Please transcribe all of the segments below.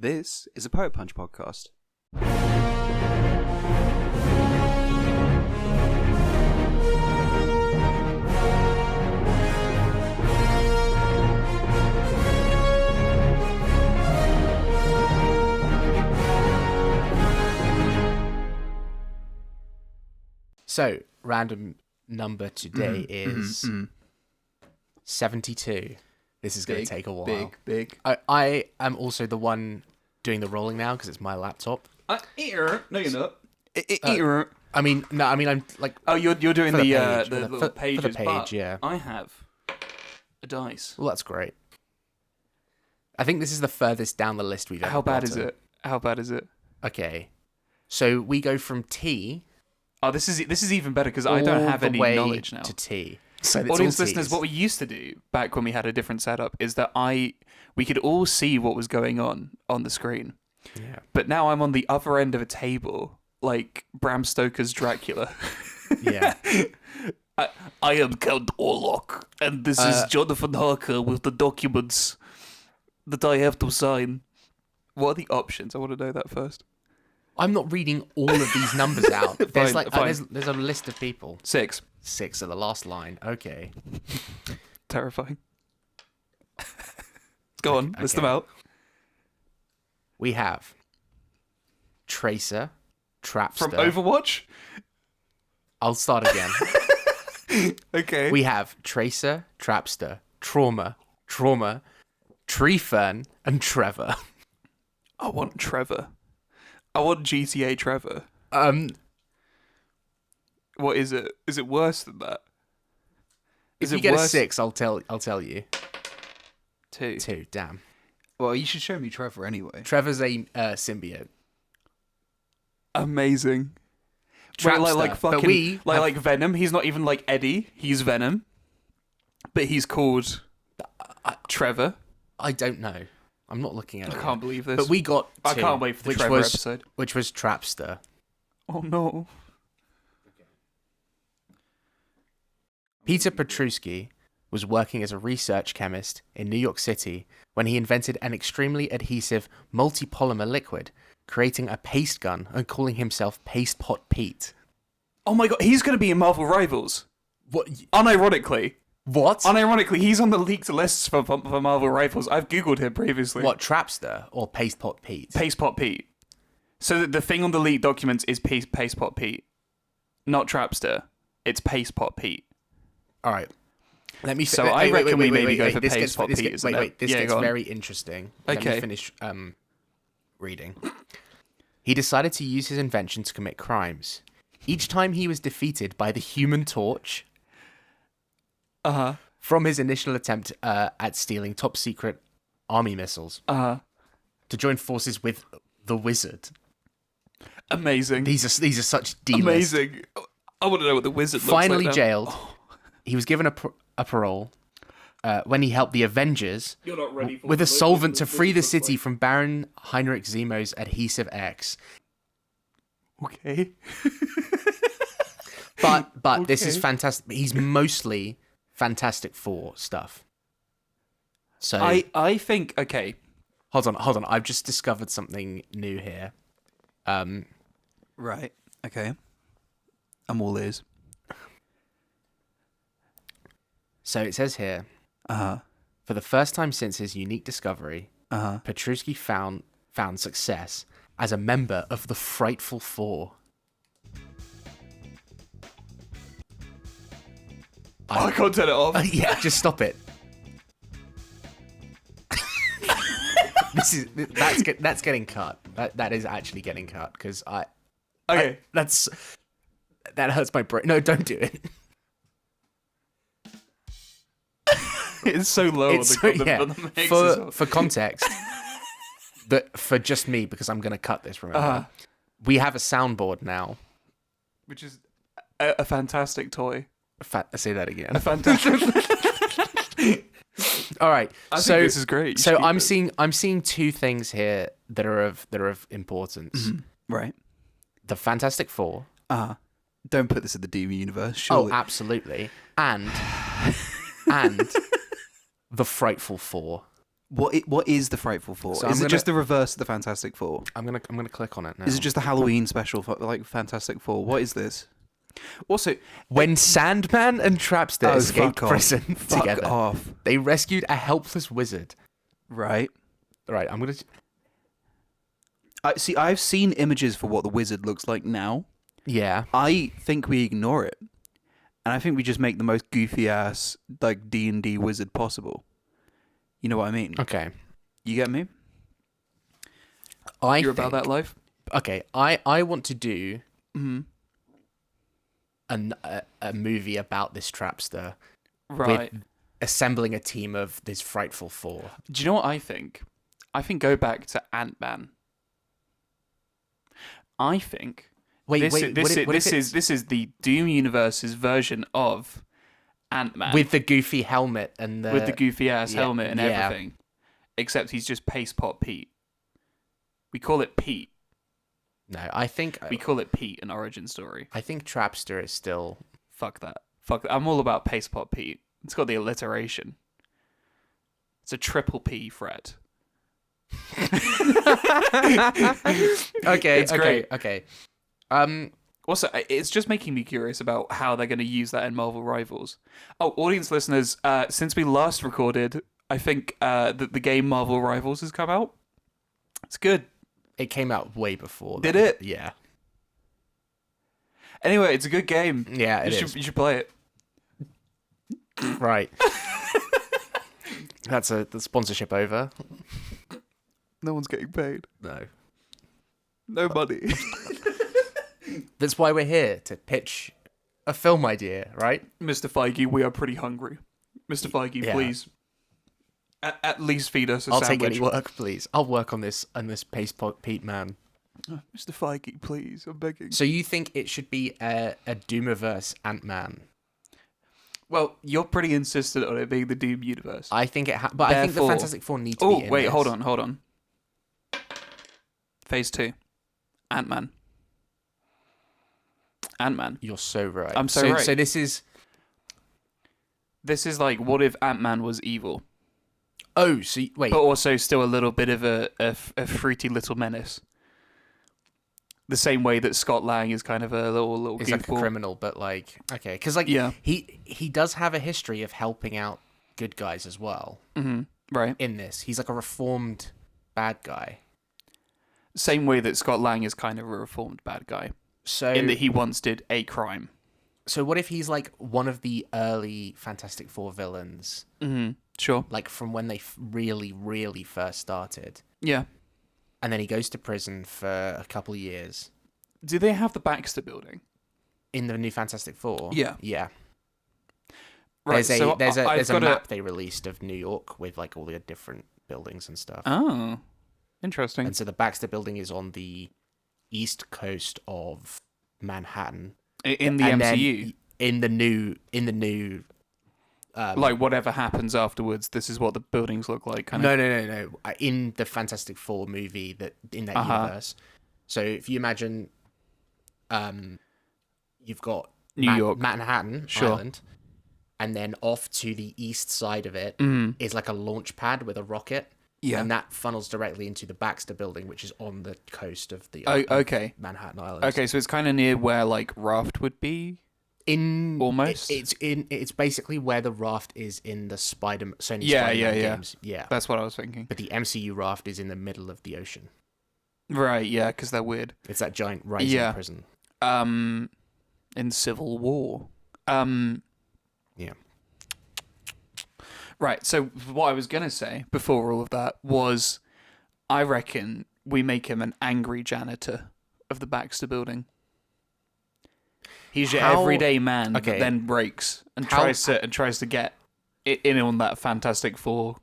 This is a Poet Punch podcast. So, random number today is 72. This is going to take a while. Big. I am also the one doing the rolling now because it's my laptop. No, you're not. I'm like... Oh, you're doing the little for pages. the page, but yeah. I have a dice. Well, that's great. I think this is the furthest down the list we've ever gotten. How bad is it? Okay. So, we go from T... Oh, this is even better because I don't have any knowledge now. To T. So audience listeners, what we used to do back when we had a different setup is that we could all see what was going on the screen. Yeah. But now I'm on the other end of a table, like Bram Stoker's Dracula. Yeah. I am Count Orlok, and this is Jonathan Harker with the documents that I have to sign. What are the options? I want to know that first. I'm not reading all of these numbers out. There's Fine. there's a list of people. 6. 6 at the last line. Okay. Terrifying. Go on, list them out. We have Tracer, Trapster. From Overwatch? I'll start again. Okay. We have Tracer, Trapster, Trauma, Tree Fern, and Trevor. I want Trevor. I want GTA Trevor. What is it? Is it worse than that? If you get a 6, I'll tell you. 2. 2, damn. Well, you should show me Trevor anyway. Trevor's a symbiote. Amazing. Trapster, like fucking like Venom. He's not even like Eddie. He's Venom, but he's called Trevor. I don't know. I'm not looking at it. I can't believe this. But we got 2, I can't wait for the Trevor episode. Which was Trapster. Oh no. Peter Petruski was working as a research chemist in New York City when he invented an extremely adhesive multipolymer liquid, creating a paste gun and calling himself Paste Pot Pete. Oh my god, he's going to be in Marvel Rivals. What? Unironically. What? Unironically, he's on the leaked lists for Marvel Rivals. I've googled him previously. What, Trapster or Paste Pot Pete? Paste Pot Pete. So the thing on the leaked documents is Paste Pot Pete, not Trapster. It's Paste Pot Pete. All right. Let me. I reckon we maybe go for Paste Pot Pete. This gets very interesting. Okay. Let me finish reading. He decided to use his invention to commit crimes. Each time he was defeated by the Human Torch. From his initial attempt at stealing top secret army missiles. To join forces with the Wizard. Amazing. These are such D-list. Amazing. I want to know what the Wizard looks Finally like now. jailed. He was given a parole when he helped the Avengers with a solvent to free the city from Baron Heinrich Zemo's Adhesive X. Okay. But okay. This is fantastic. He's mostly Fantastic Four stuff. So I think, okay. Hold on. I've just discovered something new here. Right. Okay. I'm all ears. So it says here, for the first time since his unique discovery, Petruski found success as a member of the Frightful Four. I can't turn it off. Yeah, just stop it. That's getting cut. That is actually getting cut because Okay. That hurts my brain. No, don't do it. It's so low on the mix. For context, for just me, because I'm going to cut this, remember. We have a soundboard now. Which is a fantastic toy. Say that again. A fantastic... All right. I think this is great. So I'm seeing 2 things here that are of importance. Mm-hmm. Right. The Fantastic Four. Don't put this in the DV universe, surely. Oh, absolutely. And the Frightful Four. What is the Frightful Four? So Is it just the reverse of the Fantastic Four? I'm gonna click on it now. Is it just the Halloween special for like Fantastic Four? What is this? Also, when Sandman and Trapster escaped fuck off. prison Fuck together, off. they rescued a helpless wizard. Right. Right, I'm gonna. I've seen images for what the wizard looks like now. Yeah. I think we ignore it, and I think we just make the most goofy ass like D&D wizard possible. You know what I mean? Okay. You get me? You're about that life? Okay, I want to do Mm-hmm. a movie about this Trapster. Right. With assembling a team of this Frightful Four. Do you know what I think? I think go back to Ant-Man. I think this is the Doom Universe's version of Ant-Man with the goofy helmet and with the goofy ass helmet and yeah. everything, except he's just Paste Pot Pete. We call it Pete. No, I think We call it Pete, an origin story. I think Trapster is still. Fuck that. I'm all about Paste Pot Pete. It's got the alliteration. It's a triple P threat. Okay, It's great. okay. Also, it's just making me curious about how they're going to use that in Marvel Rivals. Oh, audience listeners, since we last recorded, I think that the game Marvel Rivals has come out. It's good. It came out way before. Did then. it? Yeah. Anyway, it's a good game. Yeah, You should play it. Right. That's the sponsorship over. No one's getting paid. No. No money. That's why we're here, to pitch a film idea, right? Mr. Feige, we are pretty hungry. Mr. Feige, Yeah. please. At least feed us a I'll sandwich. take any work, please. I'll work on this Paste Pot Pete man. Mr. Feige, please, I'm begging. So you think it should be a Doomiverse Ant-Man? Well, you're pretty insistent on it being the Doom universe. I think it but I think the Therefore- Fantastic Four need to Oh, be in wait, this. hold on. Phase 2. Ant-Man. Ant-Man. You're so right. I'm so right. So this is... This is like, what if Ant-Man was evil? Oh, so wait. But also still a little bit of a fruity little menace. The same way that Scott Lang is kind of a little He's like a goofball. criminal, but like... Okay, because like Yeah. he does have a history of helping out good guys as well. Mm-hmm. Right. In this. He's like a reformed bad guy. Same way that Scott Lang is kind of a reformed bad guy. So In that he once did a crime. So what if he's like one of the early Fantastic Four villains? Mm-hmm. Sure. Like from when they really, really first started. Yeah. And then he goes to prison for a couple of years. Do they have the Baxter building? In the new Fantastic Four? Yeah. Yeah. Right. There's I've a got map they released of New York with like all the different buildings and stuff. Oh. Interesting. And so the Baxter building is on the east coast of Manhattan. In the And MCU? then in the new Like, whatever happens afterwards, this is what the buildings look like, kind of? No. In the Fantastic Four movie in that universe. So if you imagine, you've got New York. Manhattan Sure. Island, and then off to the east side of it is like a launch pad with a rocket. Yeah. And that funnels directly into the Baxter building, which is on the coast of the Okay. Manhattan Island. Okay, so it's kind of near where, like, Raft would be? Almost? It's basically where the Raft is in the Sony Yeah, Spider-Man yeah. games. Yeah. That's what I was thinking. But the MCU Raft is in the middle of the ocean. Right, yeah, because they're weird. It's that giant rising prison. In Civil War. Yeah. Right, so what I was going to say before all of that was I reckon we make him an angry janitor of the Baxter building. He's your everyday man that then breaks and tries to get in on that Fantastic Four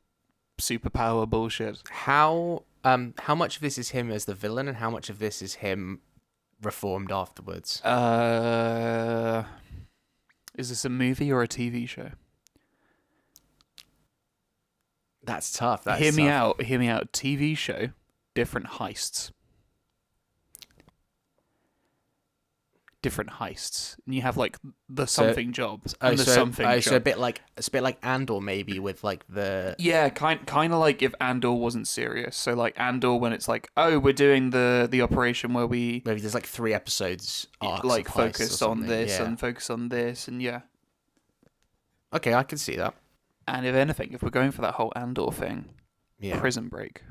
superpower bullshit. How much of this is him as the villain and how much of this is him reformed afterwards? Is this a movie or a TV show? That's tough. Hear me out. TV show, different heists. different heists, and you have like the something job Oh, and the something job. So it's a bit like Andor maybe with like the kind of like if Andor wasn't serious. So like Andor, when it's like, oh, we're doing the operation where we maybe there's like 3 episodes arcs like of heists focus or on something. this Yeah. and focus on this, and yeah. Okay, I can see that. And if anything, if we're going for that whole Andor thing, Yeah. Prison Break.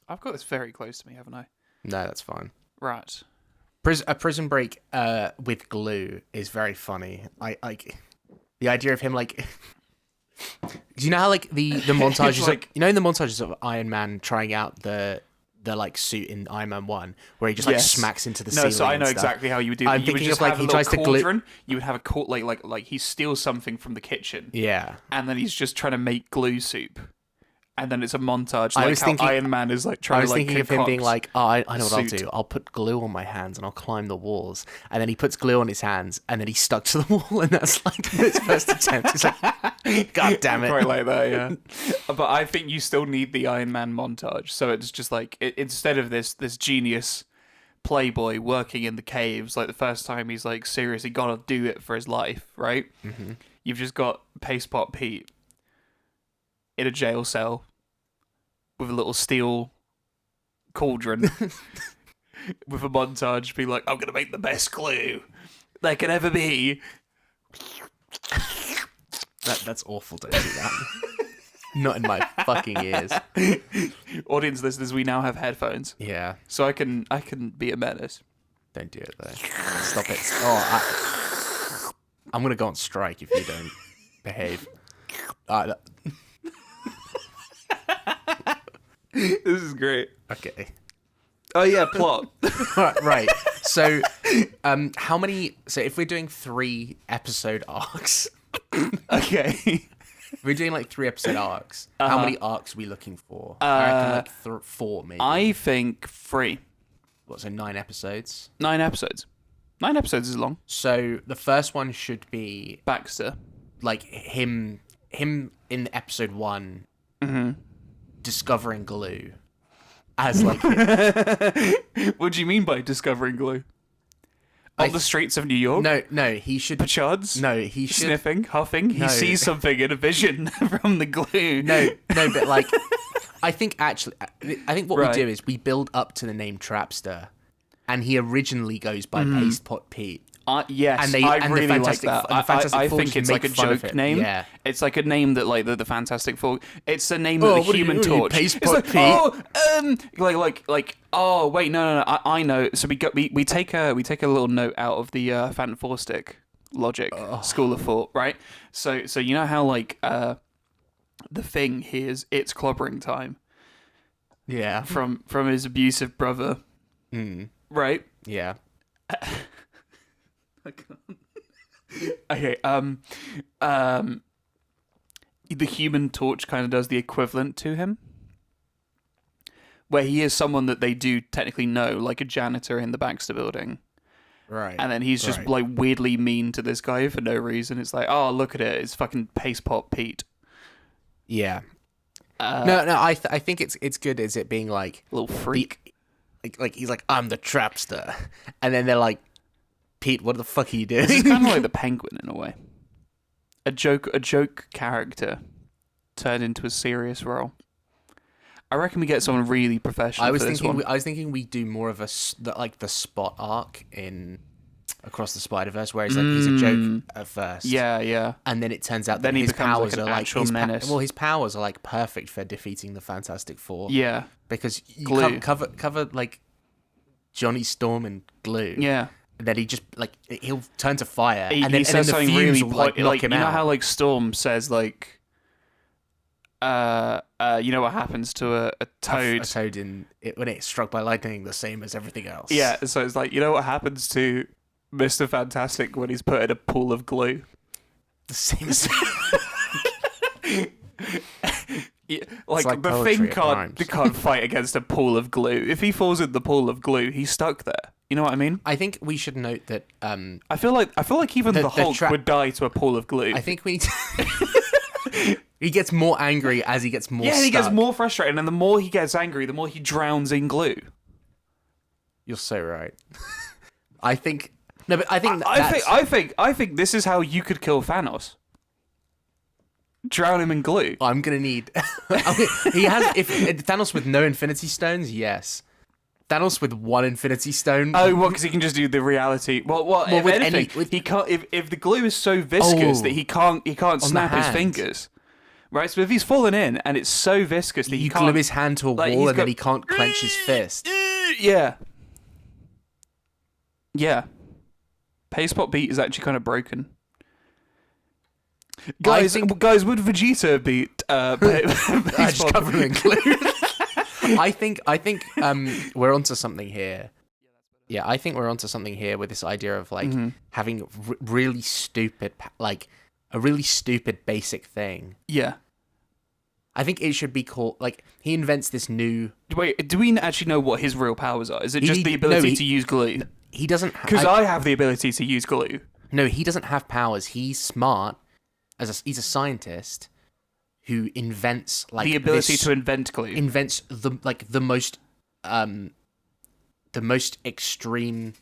I've got this very close to me, haven't I? No, that's fine. Right. A Prison Break with glue is very funny. I like the idea of him like. Do you know how like the montages like- in the montages of Iron Man trying out the like suit in Iron Man 1 where he just like Yes. smacks into the No, ceiling. so I know and stuff. exactly how you would do. I'm You would thinking just of, like, have a he little tries to glue- cauldron. You would have a like he steals something from the kitchen, Yeah. and then he's just trying to make glue soup, and then it's a montage. I Like was how thinking- Iron Man is like trying I was to like thinking of him being concoct like, oh, I know what I'll suit. do. I'll put glue on my hands and I'll climb the walls. And then he puts glue on his hands and then he's stuck to the wall and that's like his first attempt. It's like, God damn it. Quite like that, yeah. But I think you still need the Iron Man montage. So it's just like instead of this genius playboy working in the caves, like the first time he's like seriously gotta do it for his life, right? Mm-hmm. You've just got Paste Pot Pete in a jail cell with a little steel cauldron with a montage being like, I'm gonna make the best glue there can ever be. That's awful. Don't do that. Not in my fucking ears. Audience listeners, we now have headphones, Yeah. so I can be a menace. Don't do it though. Stop it. Oh, I'm gonna go on strike if you don't behave. This is great. Okay. Oh yeah, plot. Right. So, how many? So, if we're doing 3 episode arcs, Okay. if we're doing like 3 episode arcs. How many arcs are we looking for? I reckon like 4 maybe. I think 3. What? So 9 episodes. 9 episodes. 9 episodes is long. So the first one should be Baxter. like him in episode 1 discovering glue as like What do you mean by discovering glue? On the streets of New York? no he should Pachads? no he should Sniffing, huffing. He No. sees something in a vision from the glue. no but like I think what Right. we do is we build up to the name Trapster and he originally goes by Paste Pot Pete. Yes, And they- I and the really like Fantastic- that. and the Fantastic I Four think just it's like a make fun of joke it. name. Yeah. It's like a name that like the Fantastic Four. It's the name Oh, of the what are you- Human what are you, Torch. Paste It's Pot like Pete? like oh wait no I know. So we take a little note out of the Phantom Four stick logic school of thought, right? So you know how like the Thing hears it's clobbering time Yeah. from his abusive brother, right? Yeah. Okay, the Human Torch kind of does the equivalent to him, where he is someone that they do technically know, like a janitor in the Baxter building, Right. and then he's just Right. like weirdly mean to this guy for no reason. It's like, oh, look at it, it's fucking Paste Pot Pete. Yeah. No, I think it's good as it being like Little freak. like he's like I'm the Trapster, and then they're like, Pete, what the fuck are you doing? It's kind of like the Penguin in a way. A joke character turned into a serious role. I reckon we get someone really professional. I was for this thinking one. I was thinking we do more of the Spot arc in Across the Spider-Verse, where he's like he's a joke at first, Yeah. and then it turns out Then that he his becomes, like, powers an are like actual his menace. his powers are like perfect for defeating the Fantastic Four. Yeah. Because you Glue. can't cover like Johnny Storm and glue. Yeah. And then he just like he'll turn to fire, He and then says the something fumes really will like knock him you know out. how like Storm says like you know what happens to a toad? A toad when it's struck by lightning, the same as everything else. Yeah, so it's like, you know what happens to Mr. Fantastic when he's put in a pool of glue? the same as Yeah, like like the poetry Thing at can't times. fight against a pool of glue. If he falls in the pool of glue, he's stuck there. You know what I mean? I think we should note that I feel like even the Hulk would die to a pool of glue. I think we need to he gets more angry as he gets more yeah, he gets stuck. more frustrated, and the more he gets angry, the more he drowns in glue. You're so right. I think No, but I think I think this is how you could kill Thanos. Drown him in glue. I'm gonna need. He has if Thanos with no Infinity Stones, yes. Thanos with one Infinity Stone. Oh, what? Because he can just do the reality. Well, if with anything, he can't. If the glue is so viscous that he can't snap his hand. fingers. Right. So if he's fallen in and it's so viscous that you he can't glue his hand to a wall and then he can't clench his fist. Yeah. Yeah. Pacepot beat is actually kind of broken. Guys, would Vegeta beat just cover him in glue? I think we're onto something here. Yeah, I think we're onto something here with this idea of like having really stupid, like a really stupid basic thing. Yeah. I think it should be called like he invents this new. Wait, do we actually know what his real powers are? Is it just the ability to use glue? He doesn't. Because I have the ability to use glue. No, he doesn't have powers. He's smart. He's a scientist who invents like the ability to invent glue. Invents the most extreme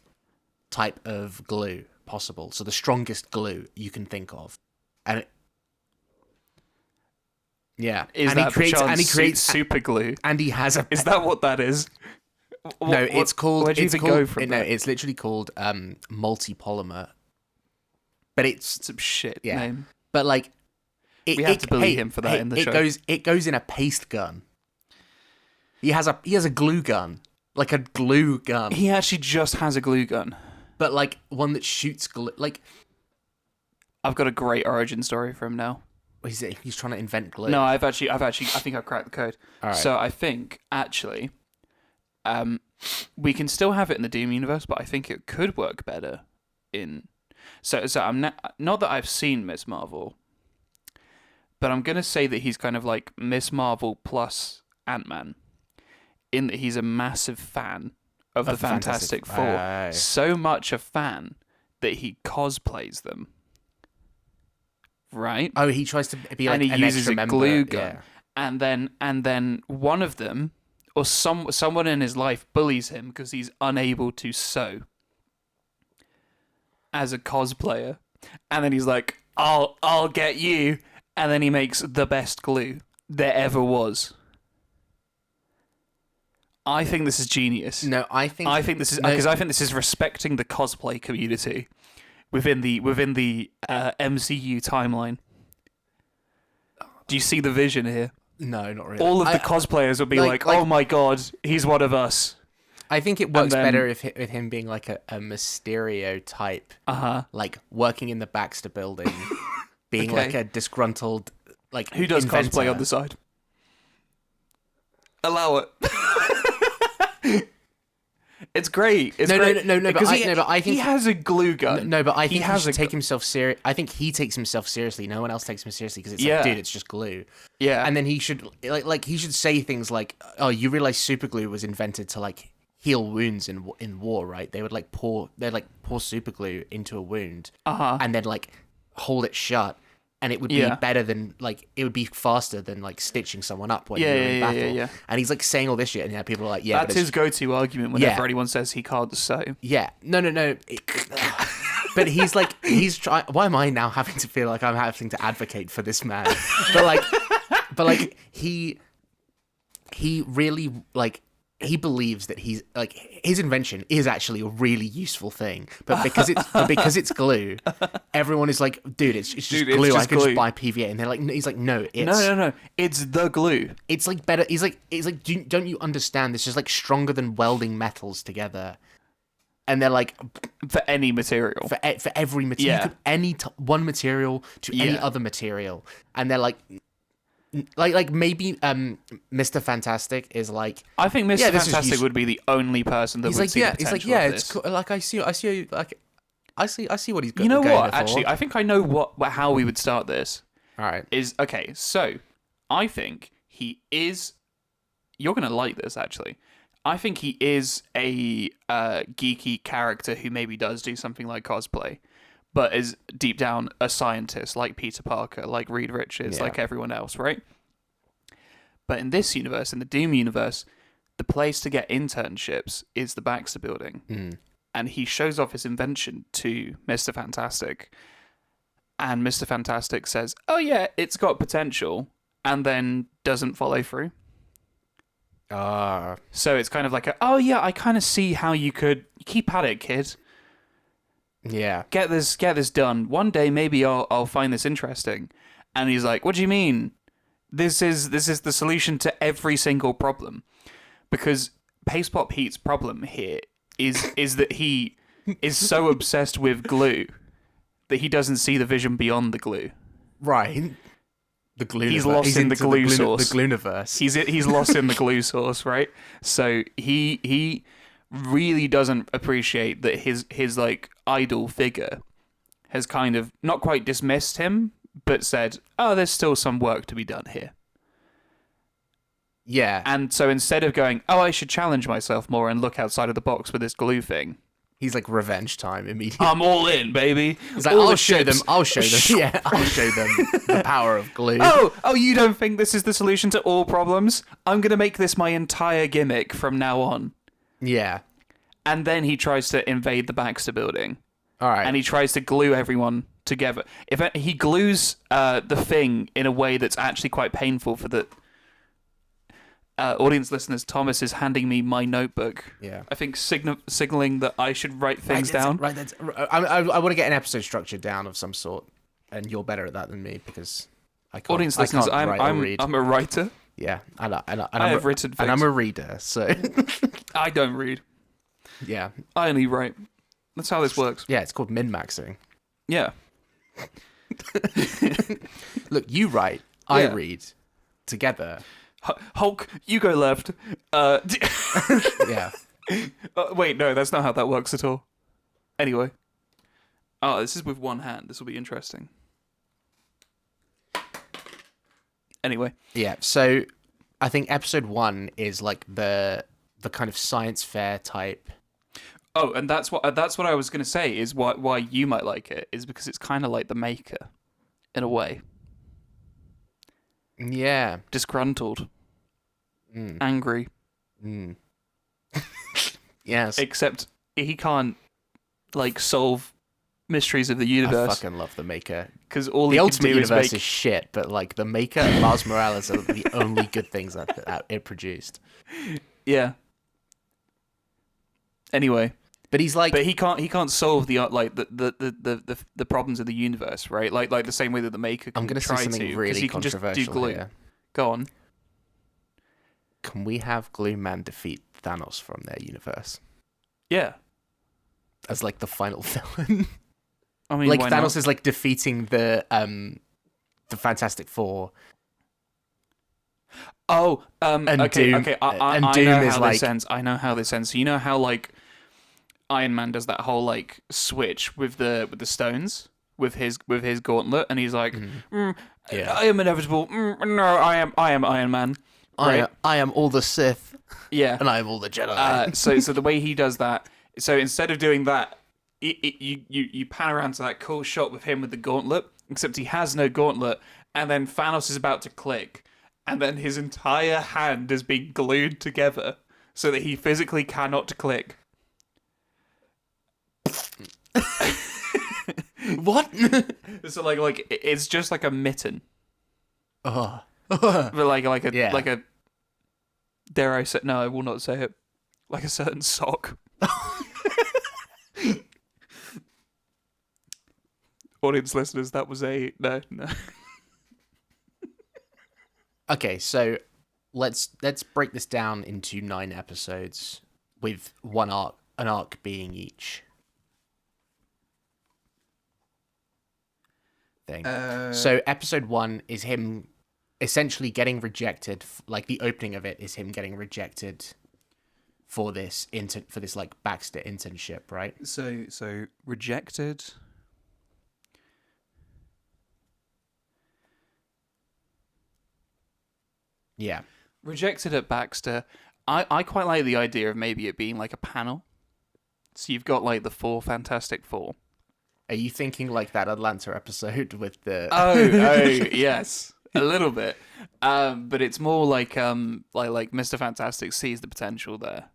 type of glue possible. So the strongest glue you can think of, and Is and that he creates super glue? And he has a. Is that what that is? It's called. Where do you go from No, that? it's literally called multi-polymer. But it's some shit yeah. name. But like, we have to bully him for that in the show. It goes in a paste gun. He has a glue gun, like a glue gun. He actually just has a glue gun, but like one that shoots glue. Like, I've got a great origin story for him now. He's trying to invent glue. No, I think I've cracked the code. All right. So I think actually, we can still have it in the Doom universe, but I think it could work better in. So I'm not that I've seen Miss Marvel, but I'm gonna say that he's kind of like Miss Marvel plus Ant-Man, in that he's a massive fan of the Fantastic Four. Aye. So much a fan that he cosplays them. Right? Oh, he tries to be like and he an uses extra a member. glue gun, Yeah. and then one of them or someone in his life bullies him because he's unable to sew as a cosplayer, and then he's like, I'll get you, and then he makes the best glue there ever was. I think this is genius. No, I think this is because I think this is respecting the cosplay community within the MCU timeline. Do you see the vision here? No, not really. All of the cosplayers will be like, "Oh my god, he's one of us." I think it works better with him being like a Mysterio type, like working in the Baxter building, being like a disgruntled like who does inventor. cosplay on the side. Allow it. It's great. It's great. No. But I think he has a glue gun. No, but I think he should take himself serious. I think he takes himself seriously. No one else takes him seriously because it's like, dude, it's just glue. Yeah. And then he should like he should say things like, "Oh, you realize super glue was invented to like heal wounds in war, right? They'd pour super glue into a wound, and then like hold it shut." And it would be better than like it would be faster than like stitching someone up when you're in battle. Yeah. And he's like saying all this shit, and people are like, "Yeah." That's his go-to argument whenever anyone says he can't sew. Yeah, no. But he's like trying. Why am I now having to feel like I'm having to advocate for this man? but like he really like. He believes that he's like his invention is actually a really useful thing, but because it's glue, everyone is like, dude, it's just glue. I could just buy PVA, and they're like, he's like, no, it's the glue. It's like better. He's like, don't you understand? This is like stronger than welding metals together, and they're like, for any material, for every material, one material to any other material, and they're like. Like maybe Mr. Fantastic is like I think Mr. Fantastic would be the only person that would see the potential he's like of this. It's cool. Like I see what he's got. You know what? Actually, I think I know how we would start this. All right. Okay, so I think he is. You're gonna like this actually. I think he is a geeky character who maybe does do something like cosplay, but is deep down a scientist like Peter Parker, like Reed Richards, like everyone else, right? But in this universe, in the Doom universe, the place to get internships is the Baxter building. and he shows off his invention to Mr. Fantastic. And Mr. Fantastic says, "Oh yeah, it's got potential," and then doesn't follow through. So it's kind of like, "Oh yeah, I kind of see how you could keep at it, kid. Yeah. Get this done. One day maybe I'll find this interesting." And he's like, "What do you mean? This is the solution to every single problem." Because Paste Pop Heat's problem here is that he is so obsessed with glue that he doesn't see the vision beyond the glue. Right. The glue. He's lost in the glue source. The glue-niverse. He's lost in the glue source, right? So he really doesn't appreciate that his like idol figure has kind of not quite dismissed him, but said, "Oh, there's still some work to be done here." Yeah. And so instead of going, "Oh, I should challenge myself more and look outside of the box with this glue thing," he's like, revenge time immediately. I'm all in, baby. He's like, All I'll the show them. ships. I'll show them. Yeah, I'll show them the power of glue. Oh, you don't think this is the solution to all problems? I'm going to make this my entire gimmick from now on. Yeah. And then he tries to invade the Baxter building. All right. And he tries to glue everyone together. He glues the thing in a way that's actually quite painful for the audience listeners. Thomas is handing me my notebook. Yeah. I think signaling that I should write things down. Right. I want to get an episode structure down of some sort, and you're better at that than me because I can't. Audience listeners, I can't write or read. I'm a writer. Yeah, and I have written things. and I'm a reader, so I don't read. yeah. I only write. That's how this works. Yeah, it's called min-maxing. Yeah. Look, you write, I Yeah. read, together. Hulk, you go left. Yeah. Wait, no, that's not how that works at all. Anyway. Oh, this is with one hand. This will be interesting. Anyway. Yeah, so I think episode 1 is like the kind of science fair type. Oh, and that's what I was going to say is why you might like it is because it's kind of like The Maker in a way. Yeah. Disgruntled. Angry. Yes. Except he can't like solve mysteries of the I universe fucking love The Maker. because all The he can Ultimate do Universe is make is shit, but like The Maker and Miles Morales are the only good things that it produced. yeah. Anyway, But he's like, but he can't solve the like the problems of the universe, right? Like the same way that the Maker can I'm going to try say something to, 'cause really he can just do controversial glue. here. Go on. Can we have Glue Man defeat Thanos from their universe Yeah. as like the final villain? I mean, Like why Thanos not? is like defeating the Fantastic Four. Oh, And okay, Doom- okay. and I Doom know is how like- this ends. I know how this ends. So you know how like Iron Man does that whole like switch with the stones with his gauntlet, and he's like, Yeah. "I am inevitable. No, I am Iron Man." Right? I am all the Sith, Yeah. and I am all the Jedi. So the way he does that, so instead of doing that, you pan around to that cool shot with him with the gauntlet, except he has no gauntlet, and then Thanos is about to click, and then his entire hand is being glued together so that he physically cannot click. What? So like it's just like a mitten, Oh. but like a Yeah. like a dare I say no, I will not say it, like a certain sock. Audience listeners, that was a no. Okay, so let's break this down into 9 episodes with an arc being each thing. So episode 1 is him essentially getting rejected. Like the opening of it is him getting rejected for this like Baxter internship, right? So rejected. Yeah. Rejected at Baxter. I quite like the idea of maybe it being like a panel. So you've got like the 4 Fantastic Four. Are you thinking like that Atlanta episode with the? Oh, yes, a little bit. But it's more like Mr. Fantastic sees the potential there.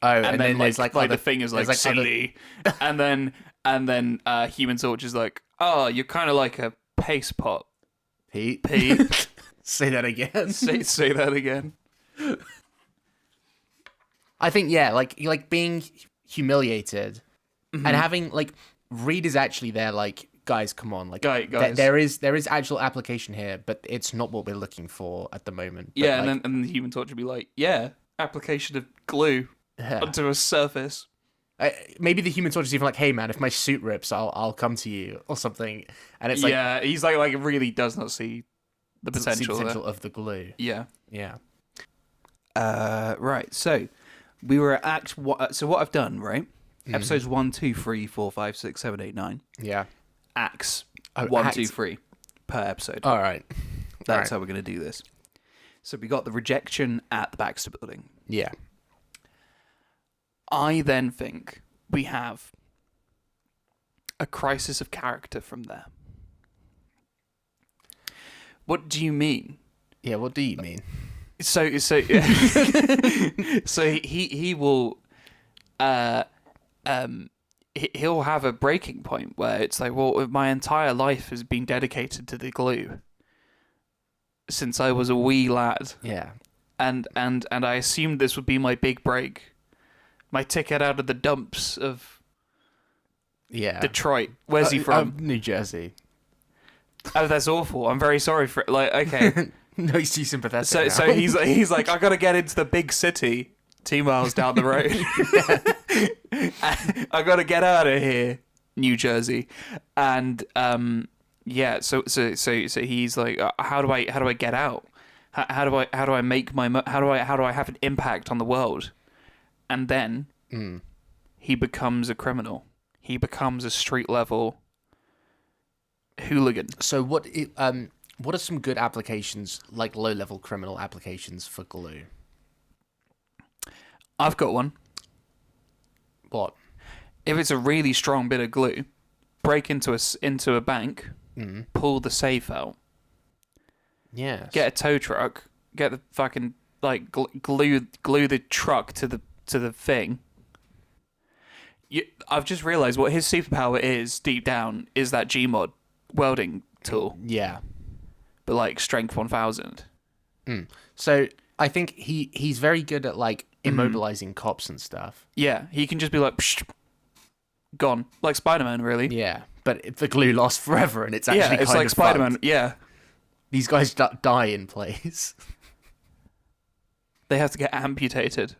Oh, and then there's like the thing is like silly, and then Human Torch is like, oh, you're kind of like a paste pot. Pete. Say that again. Say that again. I think like being humiliated and having like Reed is actually there like, guys, come on, like guys. There is actual application here, but it's not what we're looking for at the moment. But, Yeah, and then the Human Torch would be like, yeah, application of glue onto a surface. Maybe the Human Torch is even like, hey man, if my suit rips, I'll come to you or something. And it's like, yeah, he's like really does not see the potential of the glue. Yeah. Right. So we were at Act. So what I've done, right? Episodes 1, 2, 3, 4, 5, 6, 7, 8, 9. Yeah. Acts. Oh, 1, acts. 2, 3 per episode. All right. That's how we're going to do this. So we got the rejection at the Baxter building. Yeah. I then think we have a crisis of character from there. What do you mean? Yeah. What do you mean? So so he will he'll have a breaking point where it's like, well, my entire life has been dedicated to the glue since I was a wee lad. Yeah. And I assumed this would be my big break. My ticket out of the dumps of Detroit. Where's he from? New Jersey. Oh, that's awful. I'm very sorry for it. Like, okay. No, he's too sympathetic. So he's like, I gotta get into the big city 2 miles down the road. I gotta get out of here, New Jersey. And yeah, so he's like, how do I get out? How do I make how do I have an impact on the world? And then he becomes a criminal. He becomes a street level hooligan. So what are some good applications, like low level criminal applications for glue? I've got one. What? If it's a really strong bit of glue, break into a bank, pull the safe out. Yes. Get a tow truck. Get the fucking like glue the truck to the thing. I've just realised what his superpower is deep down is that Gmod welding tool. Yeah. But like strength 1000. So I think he's very good at like immobilizing cops and stuff. Yeah, he can just be like, psh, gone, like Spider-Man, really. Yeah, but if the glue lasts forever, and it's actually it's kind like of Spider-Man. fucked. Yeah, These guys die in place. they have to get amputated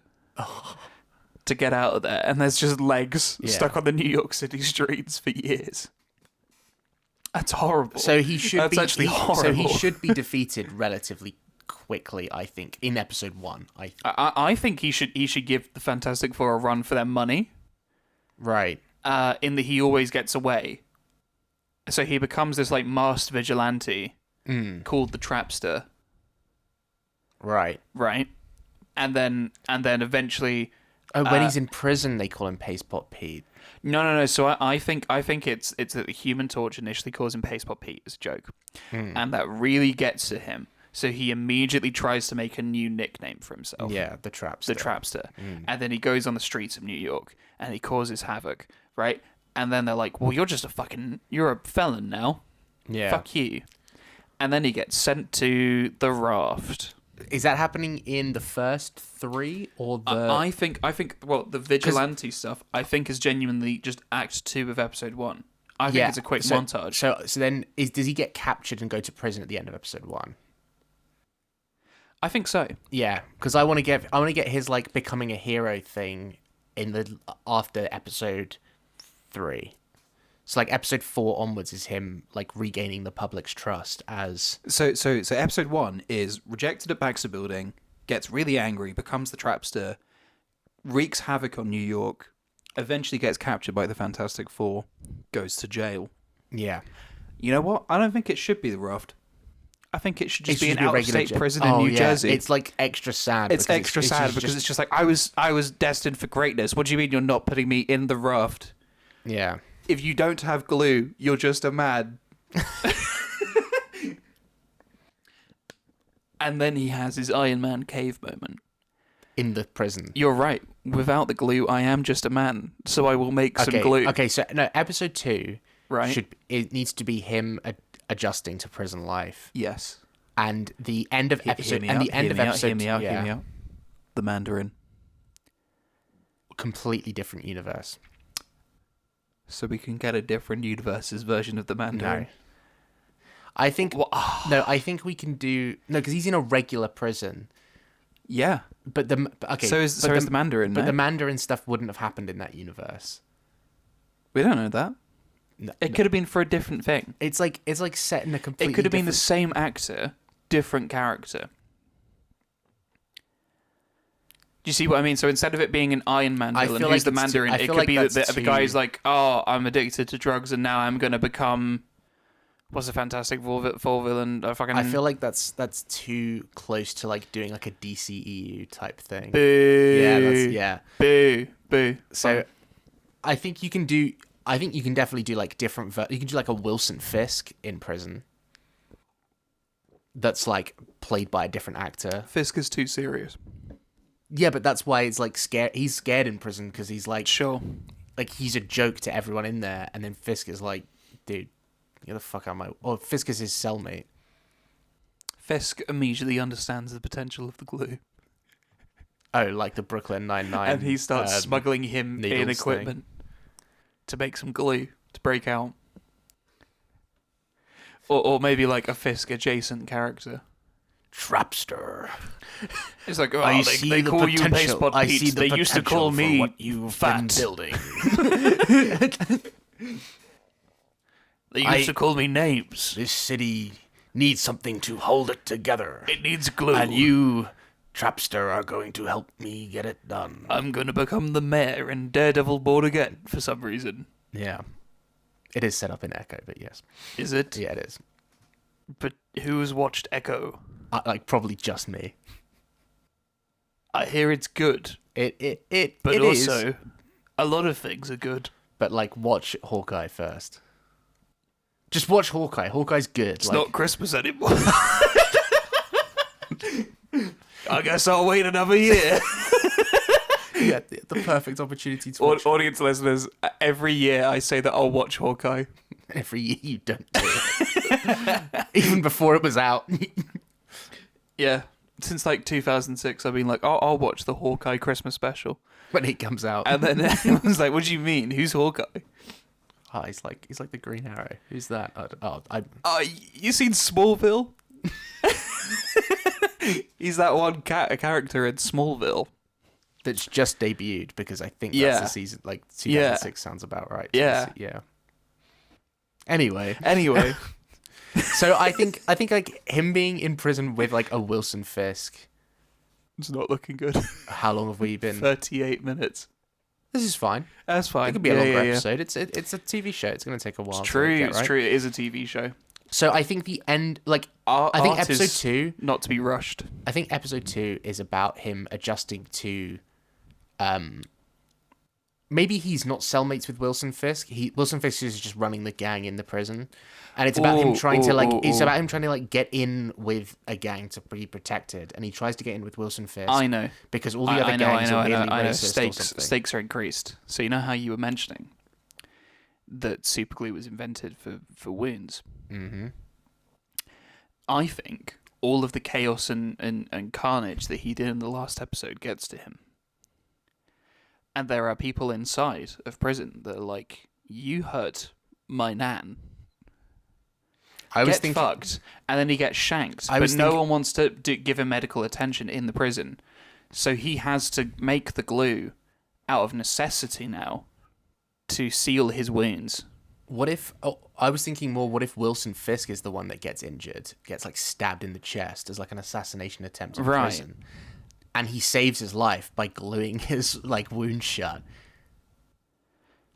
to get out of there, and there's just legs stuck on the New York City streets for years. That's horrible. So he should That's actually horrible. So he should be defeated relatively quickly, I think, in episode 1. I think he should give the Fantastic Four a run for their money. Right. In that he always gets away. So he becomes this like masked vigilante called the Trapster. Right. Right. And then eventually. When he's in prison, they call him Paste Pot Pete. No. So I think it's that the Human Torch initially calls him Paste Pot Pete as a joke, and that really gets to him. So he immediately tries to make a new nickname for himself. Yeah, the Trapster. The Trapster. And then he goes on the streets of New York and he causes havoc, right? And then they're like, well, you're a felon now. Yeah. Fuck you. And then he gets sent to the raft. Is that happening in the first 3 or the... I think well, the vigilante stuff, I think is genuinely just Act 2 of Episode 1. I think it's a quick montage. So then, does he get captured and go to prison at the end of Episode 1? I think so. Yeah, because I want to get his like becoming a hero thing in the after Episode 3. So like Episode 4 onwards is him like regaining the public's trust as... So Episode 1 is rejected at Baxter Building, gets really angry, becomes the Trapster, wreaks havoc on New York, eventually gets captured by the Fantastic Four, goes to jail. Yeah. You know what? I don't think it should be the Raft. I think it should just be an a out-of-state regular prison in New Jersey. It's like extra sad. It's extra sad because it's just like, I was destined for greatness. What do you mean you're not putting me in the raft? Yeah. If you don't have glue, you're just a man. And then he has his Iron Man cave moment. In the prison. You're right. without the glue, I am just a man, so I will make some glue. Okay, so no, episode 2 Right. it needs to be him adjusting to prison life. Yes. And the end of episode Hear me out. yeah, The Mandarin. completely different universe. So we can get a different universe's version of the Mandarin. No. I think I think we can do because he's in a regular prison. Yeah. But So is the Mandarin. But no? the Mandarin stuff wouldn't have happened in that universe. We don't know that. No, It could have been for a different thing. it's like set in a completely. It could have been the different- same actor, different character. Do you see what I mean? So instead of it being an Iron Man I villain feel who's like the it's too- Mandarin, I it feel could like be that that's the guy's too- like, oh, I'm addicted to drugs and now I'm going to become... What's the Fantastic Four villain? I feel like that's too close to like doing like a DCEU type thing. Boo. Yeah. Boo. Boo. So I think you can definitely do like different. You can do like a Wilson Fisk in prison. That's like played by a different actor. Fisk is too serious. Yeah, but that's why it's like scared. He's scared in prison because he's like, Sure. like he's a joke to everyone in there, and then Fisk is like, dude, get the fuck out of my. Oh, Fisk is his cellmate. Fisk immediately understands the potential of the glue. Oh, like the Brooklyn Nine-Nine. And he starts smuggling him in needles equipment to make some glue to break out. Or maybe like a Fisk adjacent character. Trapster. It's like, I oh, see they the call you potential. Baseball I Pete. see the They used to potential call for me what you've fat. been building. They used to call me names. This city needs something to hold it together. It needs glue. And you, Trapster, are going to help me get it done. I'm going to become the mayor in Daredevil Born Again for some reason. Yeah. It is set up in Echo, but yes. Is it? Yeah, it is. But who has watched Echo? Like, probably just me. I hear it's good. But But also, a lot of things are good. But, like, watch Hawkeye first. Just watch Hawkeye. Hawkeye's good. It's not Christmas anymore. I guess I'll wait another year. Yeah, the perfect opportunity to watch. Audience listeners, every year I say that I'll watch Hawkeye. Every year you don't do it. Even before it was out. Yeah. Since like 2006, I've been like, oh, I'll watch the Hawkeye Christmas special. When it comes out. And then everyone's like, what do you mean? Who's Hawkeye? Oh, he's like the Green Arrow. Who's that? You seen Smallville? He's that one character in Smallville. That's just debuted because I think Yeah. that's the season. Like 2006 sounds about right. Yeah. Yeah. Anyway, Anyway, so I think like him being in prison with like a Wilson Fisk. it's not looking good. How long have we been? 38 minutes. This is fine. That's fine. It could be a longer yeah. episode. It's a TV show. It's going to take a while. It's to true. get It's right. true. It is a TV show. So I think the end, like I think Art episode is 2. not to be rushed. I think episode 2 is about him adjusting to, maybe he's not cellmates with Wilson Fisk. Wilson Fisk is just running the gang in the prison, and it's about him trying to get in with a gang to be protected, and he tries to get in with Wilson Fisk. I know. Because all the other gangs are really I know. racist or something. Stakes are increased. So you know how you were mentioning that superglue was invented for wounds. Mm-hmm. I think all of the chaos and carnage that he did in the last episode gets to him. And there are people inside of prison that are like, you hurt my nan. I was Get thinking, fucked. And then he gets shanked. I But was no thinking- one wants to give him medical attention in the prison. So he has to make the glue out of necessity now to seal his wounds. what if? Oh, I was thinking more. What if Wilson Fisk is the one that gets injured, gets like stabbed in the chest as like an assassination attempt in Right. prison, and he saves his life by gluing his like wound shut.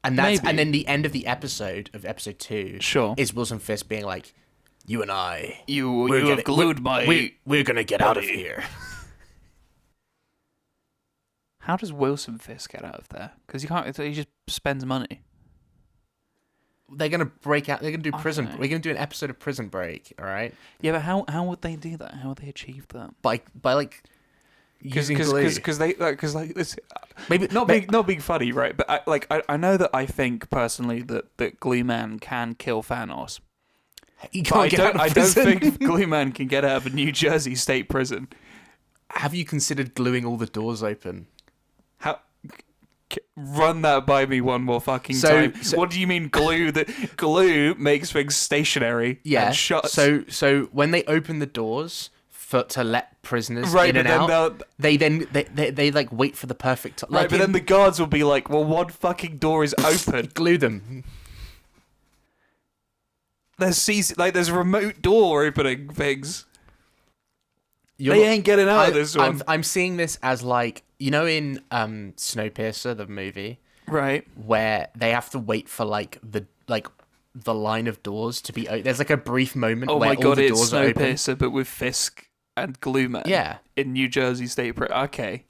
And that's Maybe. and then the end of the episode of episode 2 Sure. is Wilson Fisk being like, "You and I, You gonna- have glued my... we're gonna get out of body." here." How does Wilson Fisk get out of there? Because he just spends money. They're gonna break out. They're gonna do I prison. don't know. We're gonna do an episode of Prison Break. All right, Yeah, but how would they do that? How would they achieve that? by like using glue. Because this, Maybe not being funny, right? But I know that I think personally that Glue Man can kill Thanos. You But can't get out of I don't prison. think Glue Man can get out of a New Jersey state prison. Have you considered gluing all the doors open? How? Run that by me one more fucking So- time. What do you mean glue? That glue makes things stationary. Yeah. And shuts. So when they open the doors to let prisoners Right, in but and then out, they like wait for the perfect time. right, but then the guards will be like, "Well, one fucking door is open. glue them. There's remote door opening things. You're They not- ain't getting out of this one." I'm seeing this as like, you know, in Snowpiercer, the movie, Right. where they have to wait for the line of doors to be. There's like a brief moment Oh where my all god, the it's doors are open. Snowpiercer, but with Fisk and Glue Man. Yeah. In New Jersey State Prison. Okay.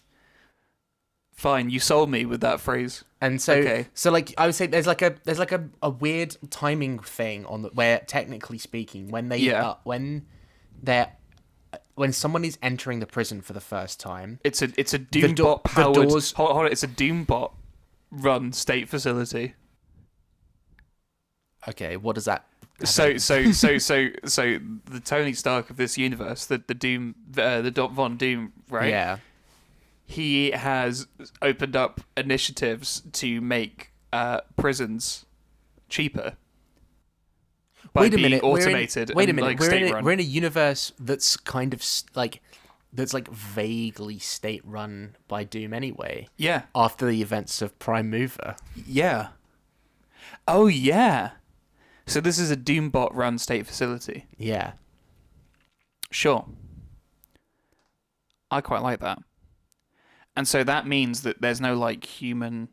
Fine, you sold me with that phrase. And so, Okay. so like I would say, there's like a weird timing thing where technically speaking, when someone is entering the prison for the first time, It's a Doombot powered. the doors- Hold on, it's a Doombot run state facility. okay, what does that? So the Tony Stark of this universe, the Doom, the Dot Von Doom, right? Yeah. He has opened up initiatives to make prisons cheaper. By Wait a being minute. automated. Wait a and, minute. Like, we're in state-run. we're in a universe that's kind of that's like vaguely state run by Doom anyway. Yeah. After the events of Prime Mover. Yeah. Oh yeah. So this is a Doombot run state facility. Yeah. Sure. I quite like that. And so that means that there's no like human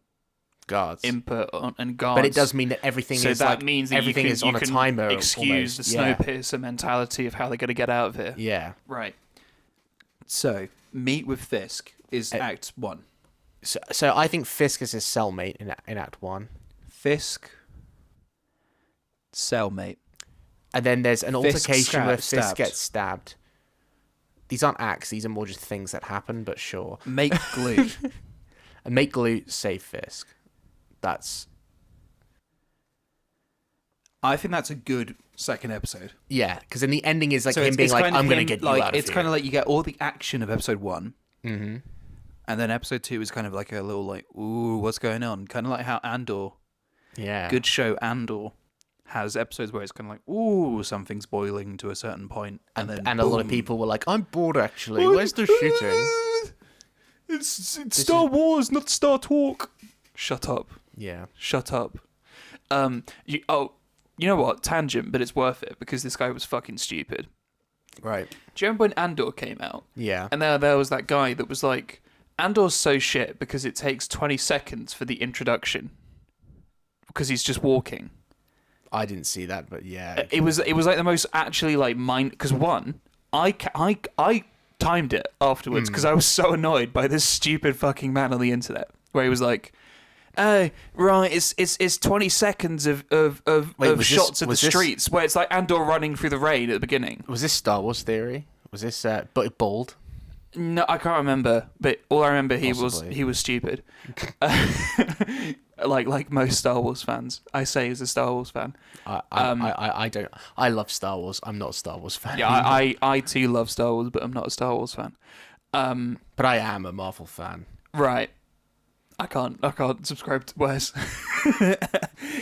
Guards. input and guards. But it does mean that everything So is that like means that everything you can, is on you a can timer. excuse almost. the Snowpiercer mentality of how they're going to get out of here. Yeah. Right. So, Meet with Fisk is Act 1. So I think Fisk is his cellmate in Act 1. Fisk, cellmate. And then there's an Fisk altercation where Fisk stabbed. gets stabbed. These aren't acts, these are more just things that happen, but sure. Make glue. And make glue save Fisk. That's... I think that's a good second episode. Yeah, because in the ending is like So him it's being like, kind of I'm going to him, get you like, out of It's here. kind of like you get all the action of episode 1. Mm-hmm. And then episode 2 is kind of like a little like, ooh, what's going on? Kind of like how Andor, Yeah. good show Andor, has episodes where it's kind of like, ooh, something's boiling to a certain point. And then And a lot of boom. people were like, I'm bored actually. Where's the shooting? It's Star Wars, not Star Talk. Shut up. Yeah. Shut up. You know what? Tangent, but it's worth it because this guy was fucking stupid. Right. Do you remember when Andor came out? Yeah. And there was that guy that was like, Andor's so shit because it takes 20 seconds for the introduction. Because he's just walking. I didn't see that, but yeah. It was like the most actually like mind... Because one, I timed it afterwards because I was so annoyed by this stupid fucking man on the internet where he was like, "Oh, right, it's 20 seconds of was shots of the this- streets where it's like Andor running through the rain at the beginning." Was this Star Wars Theory? Was this but bald? No, I can't remember, but all I remember he Possibly. was stupid. like most Star Wars fans, I say as a Star Wars fan. I don't. I love Star Wars. I'm not a Star Wars fan. Yeah, I too love Star Wars, but I'm not a Star Wars fan. But I am a Marvel fan. Right. I can't subscribe to Wes.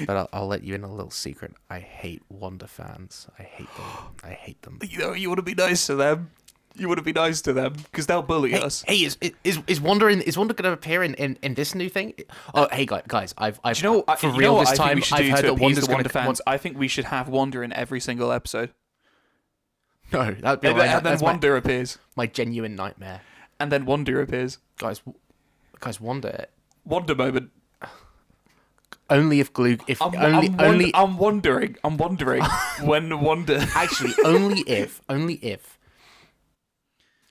But I'll let you in a little secret. I hate Wanda fans. I hate them. You know, you want to be nice to them. You want to be nice to them because they'll bully us. Hey, is Wanda going to appear in this new thing? Oh, hey guys, I've Do you know, for you know real what this I time. think we should I've do heard to that appease Wanda's the Wanda going fans? I think we should have Wanda in every single episode. No, that'd be And then that's Wanda appears. my genuine nightmare. And then Wanda appears. Guys, Wanda. Wonder moment. Only if glue. If only. I'm wondering when Wanda. Actually, only if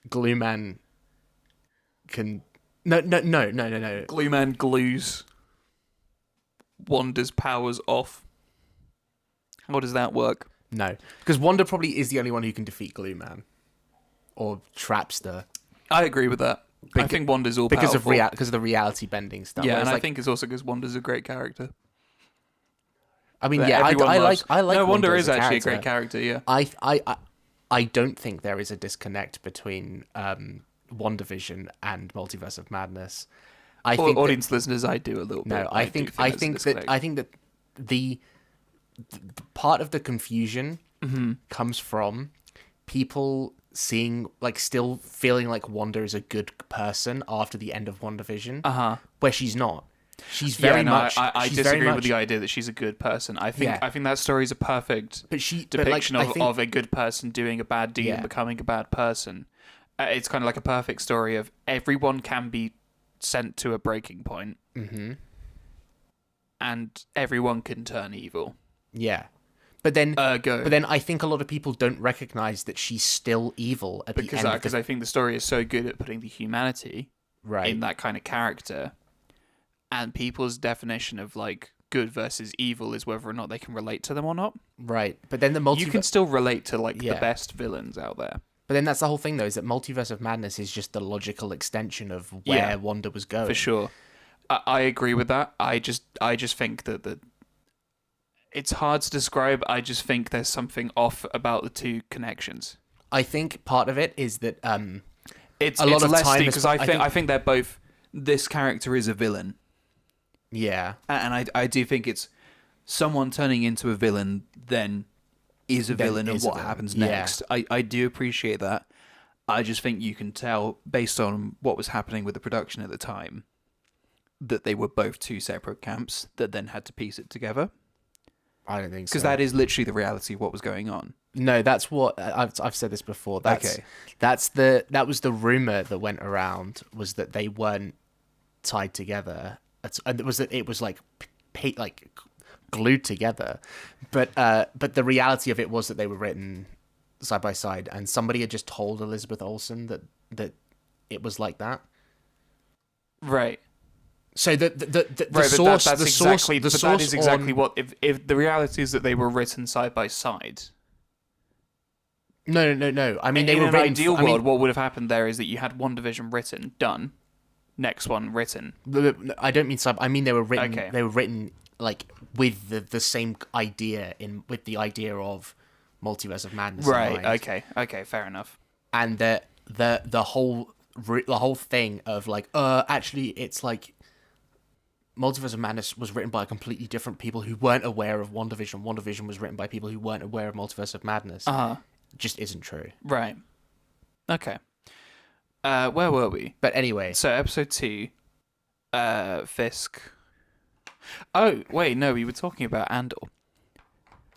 Glue Man can. No. Glue Man glues Wanda's powers off. How does that work? No, because Wanda probably is the only one who can defeat Glue Man, or Trapster. I agree with that. I think Wanda's all because powerful. because of the reality bending stuff. Yeah, Whereas, and I like, think it's also because Wanda's a great character. I mean, that yeah, everyone I loves. like No, Wanda Wanda is as actually a great character. Yeah. I don't think there is a disconnect between WandaVision and Multiverse of Madness. I think audience listeners, I do a little bit. no, I think that the part of the confusion comes from people seeing, like, still feeling like Wanda is a good person after the end of WandaVision, where she's not. She's very much. I she's disagree very much, with the idea that she's a good person. I think that story is a perfect depiction of a good person doing a bad deed and becoming a bad person. It's kind of like a perfect story of everyone can be sent to a breaking point, and everyone can turn evil. Yeah. But then, Go. but then I think a lot of people don't recognize that she's still evil at the end. Because I think the story is so good at putting the humanity in that kind of character, and people's definition of, like, good versus evil is whether or not they can relate to them or not. Right. But then you can still relate to, like, the best villains out there. But then that's the whole thing, though, is that Multiverse of Madness is just the logical extension of where Wanda was going. For sure. I agree with that. I just think that it's hard to describe. I just think there's something off about the two connections. I think part of it is that it's a lot of less time because I think they're both. This character is a villain. Yeah. And I do think it's someone turning into a villain then is a villain, and what happens next. I do appreciate that. I just think you can tell, based on what was happening with the production at the time, that they were both two separate camps that then had to piece it together. I don't think so. Because that is literally the reality of what was going on. No, that's what I've said this before. That was the rumor that went around, was that they weren't tied together. And it was that it was like glued together, but the reality of it was that they were written side by side, and somebody had just told Elizabeth Olsen that it was like that. Right. So the source, that is exactly what. If the reality is that they were written side by side. No. I mean, in an ideal world, what would have happened there is that you had WandaVision written, done. Next one written. I don't mean sub. I mean they were written. Okay. They were written like with the same idea with the idea of Multiverse of Madness. Right. Okay. Fair enough. And the whole thing of, like, actually it's like Multiverse of Madness was written by completely different people who weren't aware of WandaVision. WandaVision was written by people who weren't aware of Multiverse of Madness. Just isn't true. Right. Okay. Where were we? But anyway. So episode 2, Fisk. Oh, wait, no, we were talking about Andor.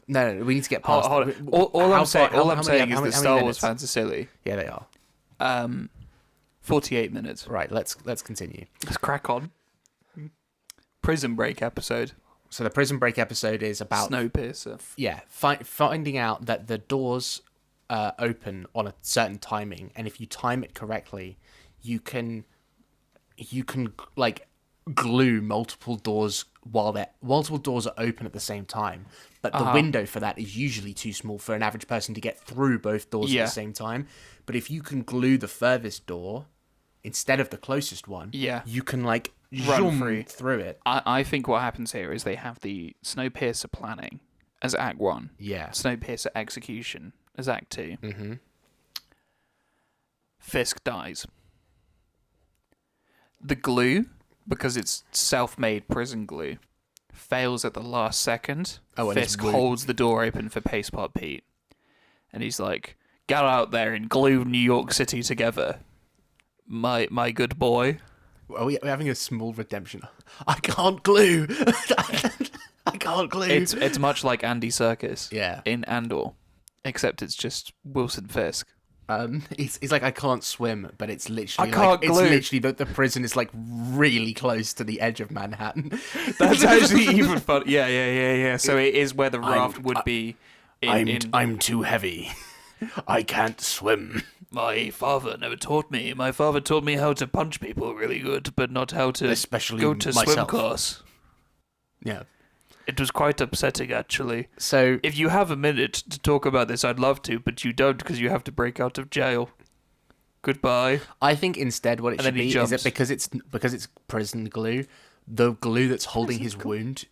No, we need to get past. Hold on. All I'm saying is that Star Wars fans are silly. Yeah, they are. 48 minutes. Right, let's continue. Let's crack on. Prison Break episode. So the Prison Break episode is about Snowpiercer. Yeah, finding out that the doors open on a certain timing, and if you time it correctly, you can like glue multiple doors while multiple doors are open at the same time. But the window for that is usually too small for an average person to get through both doors at the same time. But if you can glue the furthest door instead of the closest one, you can, like, run through it. I think what happens here is they have the Snowpiercer planning as Act 1. Yeah. Snowpiercer execution as Act 2. Mm-hmm. Fisk dies. The glue, because it's self-made prison glue, fails at the last second. Fisk holds the door open for Pacepot Pete. And he's like, get out there and glue New York City together, my good boy. Are we having a small redemption? I can't glue. I can't glue. It's much like Andy Serkis in Andor, except it's just Wilson Fisk. He's like, I can't swim, but it's literally glue. It's literally the prison is, like, really close to the edge of Manhattan. That's actually even fun. Yeah. So it is where the raft would be. I'm too heavy. I can't swim. My father never taught me. My father taught me how to punch people really good, but not how to go to swim class. Yeah. It was quite upsetting, actually. So, if you have a minute to talk about this, I'd love to, but you don't because you have to break out of jail. Goodbye. I think instead what it And should then he be is jumps. that because it's prison glue, the glue that's holding his wound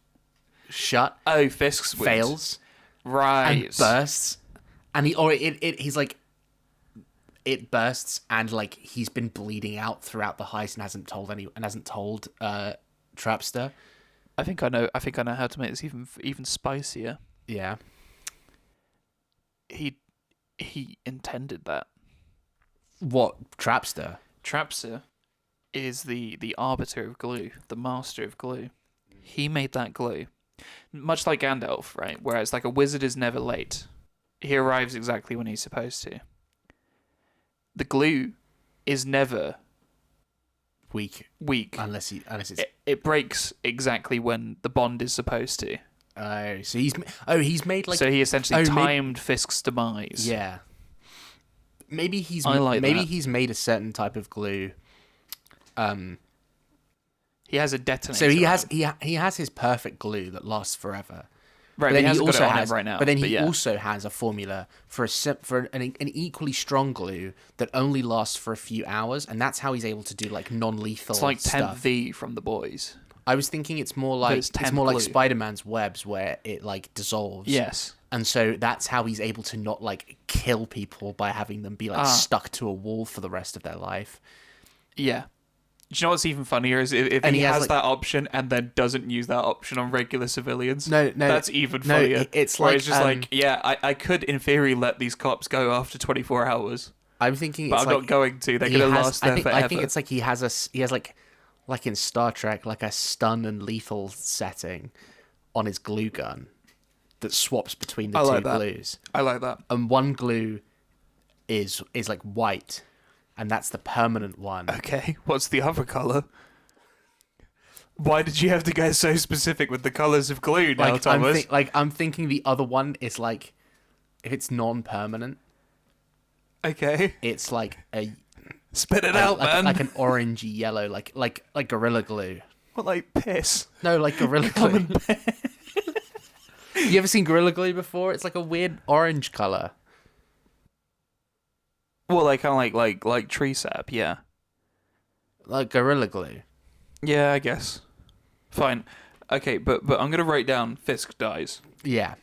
shut Oh, Fisk's wound. fails Right. and bursts, and he's like, it bursts and like he's been bleeding out throughout the heist and hasn't told Trapster. I think I know how to make this even spicier. Yeah. He intended that. What, Trapster? Trapster is the arbiter of glue, the master of glue. He made that glue. Much like Gandalf, right? Whereas like a wizard is never late. He arrives exactly when he's supposed to. The glue is never Weak. Unless it's It breaks exactly when the bond is supposed to. so he's made like So he essentially timed Fisk's demise. Yeah. Maybe he's that. made a certain type of glue. He has a detonator. So he has on him. he has his perfect glue that lasts forever. Right, But but he then hasn't got it on has him right now. But then he yeah. also has a formula for an equally strong glue that only lasts for a few hours, and that's how he's able to do like non-lethal It's like Temp stuff. V from The Boys. I was thinking it's more like it's temp like glue. Spider-Man's webs where it like dissolves. Yes. And so that's how he's able to not like kill people by having them be like stuck to a wall for the rest of their life. Yeah. Do you know what's even funnier is if And he he has, has like- that option and then doesn't use that option on regular civilians? No, That's even no, funnier. it's Where like, it's just like, yeah, I could in theory let these cops go after 24 hours, I'm thinking but it's I'm like not going to. They're he going to has- last there forever. I think it's like he has like in Star Trek, like a stun and lethal setting on his glue gun that swaps between the I two like that. glues. I like that. And one glue is like white, and that's the permanent one. Okay, what's the other colour? Why did you have to get so specific with the colours of glue now, Thomas? I'm thinking the other one is like, if it's non-permanent, Okay, it's like a spit it out, like, man. like an orangey yellow, like Gorilla Glue. What, like piss? No, like Gorilla Glue. You ever seen Gorilla Glue before? It's like a weird orange color. Well, like kind of like tree sap, yeah. Like Gorilla Glue. Yeah, I guess. Fine. Okay, but I'm gonna write down Fisk dies. Yeah.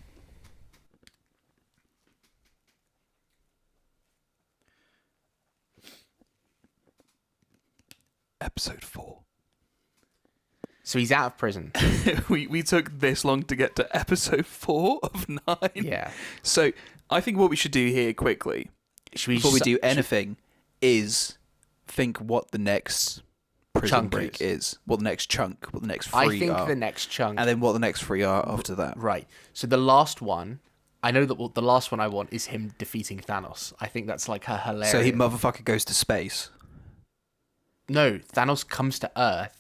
Episode 4. So he's out of prison. we took this long to get to episode 4 of 9. Yeah. So I think what we should do here quickly, before we do anything, is think what the next prison Chunk break is. What the next chunk, what the next three I think are. the next chunk. And then what the next three are after that. Right. So the last one, I know that the last one I want is him defeating Thanos. I think that's like a hilarious. So he motherfucker goes to space. No, Thanos comes to Earth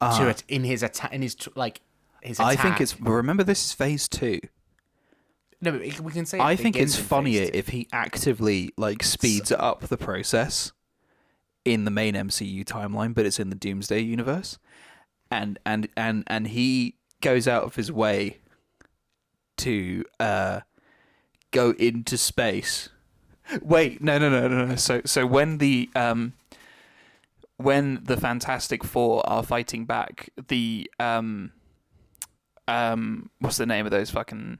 to it in his attack. I think it's. Remember, this is phase 2. No, but we can say. I think begins it's in phase funnier 2. if he actively like speeds up the process in the main MCU timeline, but it's in the Doomsday universe, and he goes out of his way to go into space. Wait, no. So when the Fantastic Four are fighting back, the what's the name of those fucking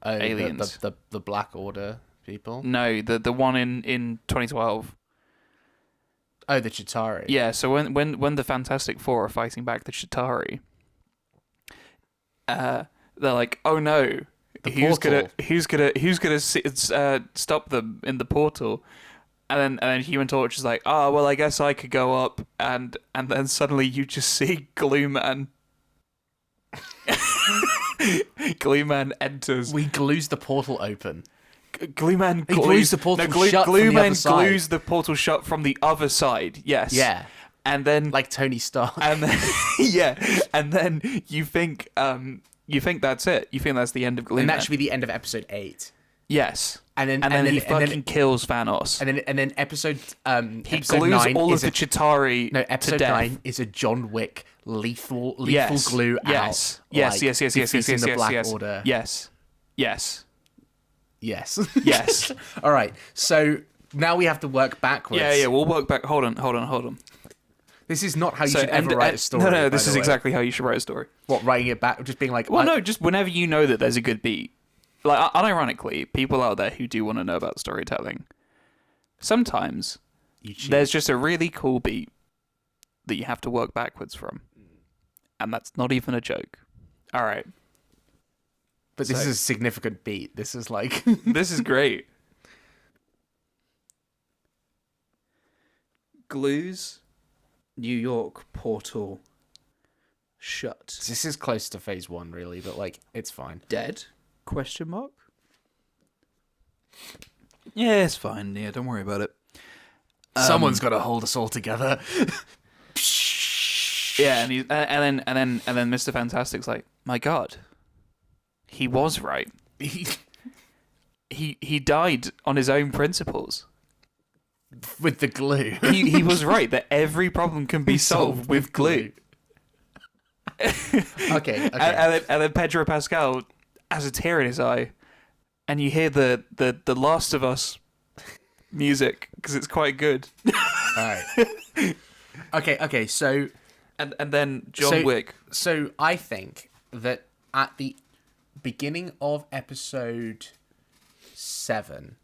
aliens? The Black Order people. No, the one in 2012. Oh, the Chitauri. Yeah, so when the Fantastic Four are fighting back the Chitauri, they're like, oh no, who's gonna stop them in the portal? And then Human Torch is like, oh well, I guess I could go up, and then suddenly you just see Glue Man. Glue Man enters. We glues the portal open. Glue Man glues the portal shut from Glue the Man other side. glues the portal shut from the other side. Yes. Yeah. And then Like Tony Stark. and then and then you think that's it. You think that's the end of Glue And Man. that should be the end of episode 8. Yes. And then he fucking kills Thanos. And then episode He episode glues 9 all of is the Chitauri no to episode death. 9 is a John Wick lethal Yes. glue Yes. out. Yes. like, Yes. defeating the Black Yes. Order. Yes. Yes. Yes. Yes. All right. So now we have to work backwards. Yeah, we'll work back. Hold on. This is not how you should ever write a story. No, this is exactly how you should write a story. What, writing it back? Just being like... Well, no, just whenever you know that there's a good beat. Like, unironically, people out there who do want to know about storytelling, sometimes there's just a really cool beat that you have to work backwards from. And that's not even a joke. All right. But this is a significant beat. This is like... This is great. Glue's New York portal shut. This is close to phase 1, really, but, like, it's fine. Dead? Question mark? Yeah, it's fine. Yeah, don't worry about it. Someone's got to hold us all together. Yeah, and then Mr. Fantastic's like, my God, he was right. He died on his own principles. With the glue. He was right that every problem can be solved with glue. Okay. And then Pedro Pascal has a tear in his eye, and you hear the Last of Us music because it's quite good. All right. Okay. So, and then John Wick. So I think that at the beginning of episode 7,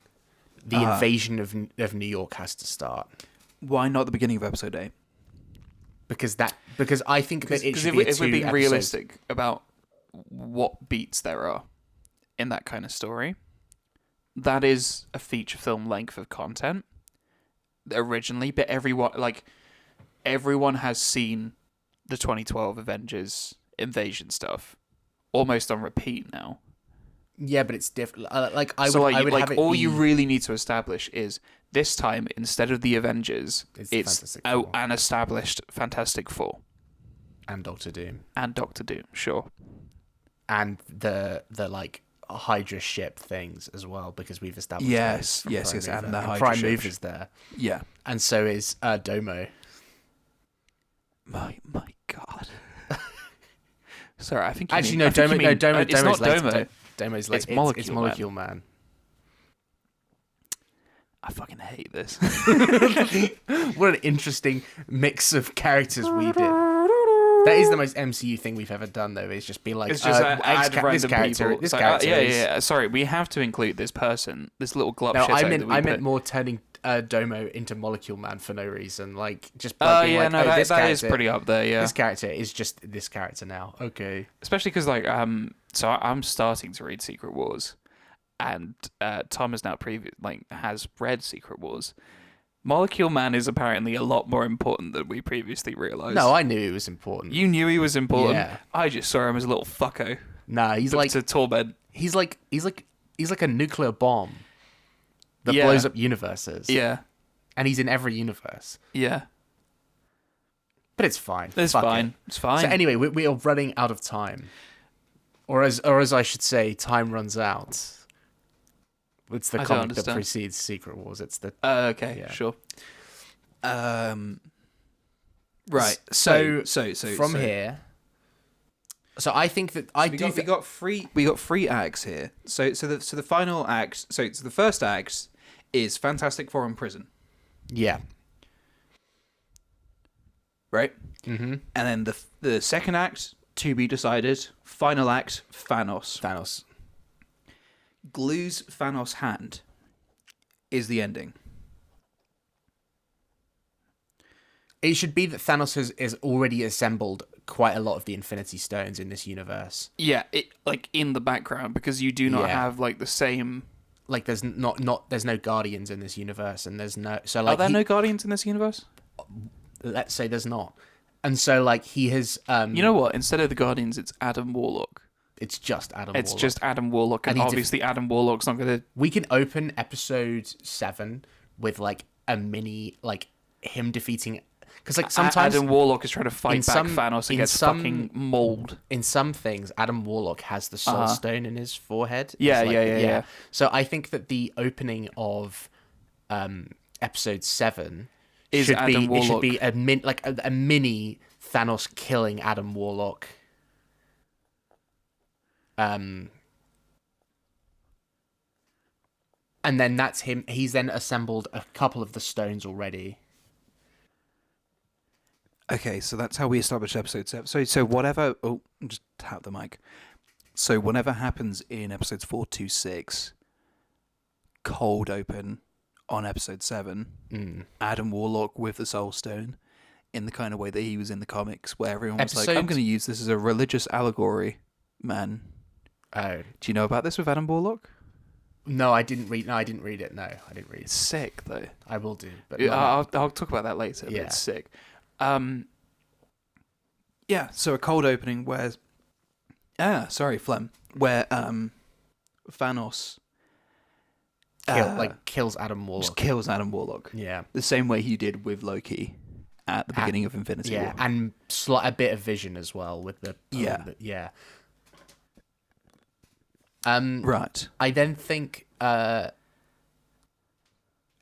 the invasion of New York has to start. Why not the beginning of episode 8? Because I think that it should be if we're being realistic about what beats there are in that kind of story, that is a feature film length of content originally, but everyone has seen the 2012 Avengers invasion stuff almost on repeat now. Yeah, but it's different. You really need to establish is this time, instead of the Avengers, it's an established Fantastic Four. And Doctor Doom. Sure. And the like Hydra ship things as well, because we've established yes, and the Hydra Prime ship. Mover's there. Yeah. And so is Domo. My God. Sorry, I think actually no. Domo. It's not Domo. Domo's it's Molecule Man. I fucking hate this. What an interesting mix of characters we did. That is the most MCU thing we've ever done, though. Is just be like, it's just add random this character. people. This So, character. Yeah. Sorry, we have to include this person, this little glop. No, shit I meant more turning Domo into Molecule Man for no reason, like just. That is pretty up there. Yeah, this character is just this character now. Okay, especially because so I'm starting to read Secret Wars, and Tom has now has read Secret Wars. Molecule Man is apparently a lot more important than we previously realised. No, I knew he was important. You knew he was important. Yeah. I just saw him as a little fucko. Nah, he's like to torment. He's like a nuclear bomb that blows up universes. Yeah, and he's in every universe. Yeah, but it's fine. It's fine. It's fine. So anyway, we are running out of time, or as I should say, time runs out. It's the comic that precedes Secret Wars. It's the okay, yeah. Sure. Right. So from here. So I think that we got three acts here. So the final act. So the first act is Fantastic Four in prison. Yeah. Right. Mm-hmm. And then the second act, to be decided. Final act, Thanos. Glue's Thanos hand is the ending. It should be that Thanos has already assembled quite a lot of the Infinity Stones in this universe. Yeah, it in the background, because you do not have the same. Like there's there's no Guardians in this universe, and there's no Are there no Guardians in this universe? Let's say there's not, and so he has. You know what? Instead of the Guardians, it's Adam Warlock. It's just Adam. It's just Adam Warlock, and obviously Adam Warlock's not gonna. We can open episode 7 with a mini him defeating, because sometimes Adam Warlock is trying to fight back Thanos and gets fucking mauled. In some things, Adam Warlock has the Soul Stone in his forehead. Yeah. So I think that the opening of episode 7 should be a mini Thanos killing Adam Warlock. And And then that's him. He's then assembled a couple of the stones already. Okay, so that's how we establish episode 7. So whatever... Oh, just tap the mic. So whatever happens in episodes 4 to 6, cold open on episode 7, Adam Warlock with the Soul Stone, in the kind of way that he was in the comics, where everyone was like, I'm going to use this as a religious allegory, man. Oh. Do you know about this with Adam Warlock? No, I didn't read it. No, I didn't read it. It's sick, though. I will do. But Yeah, I'll talk about that later, Yeah. but it's sick. Yeah, so a cold opening where... phlegm. Where Thanos... kills Adam Warlock. Just kills Adam Warlock. Yeah. The same way he did with Loki at the beginning of Infinity War. And a bit of Vision as well with the... yeah. Right. I then think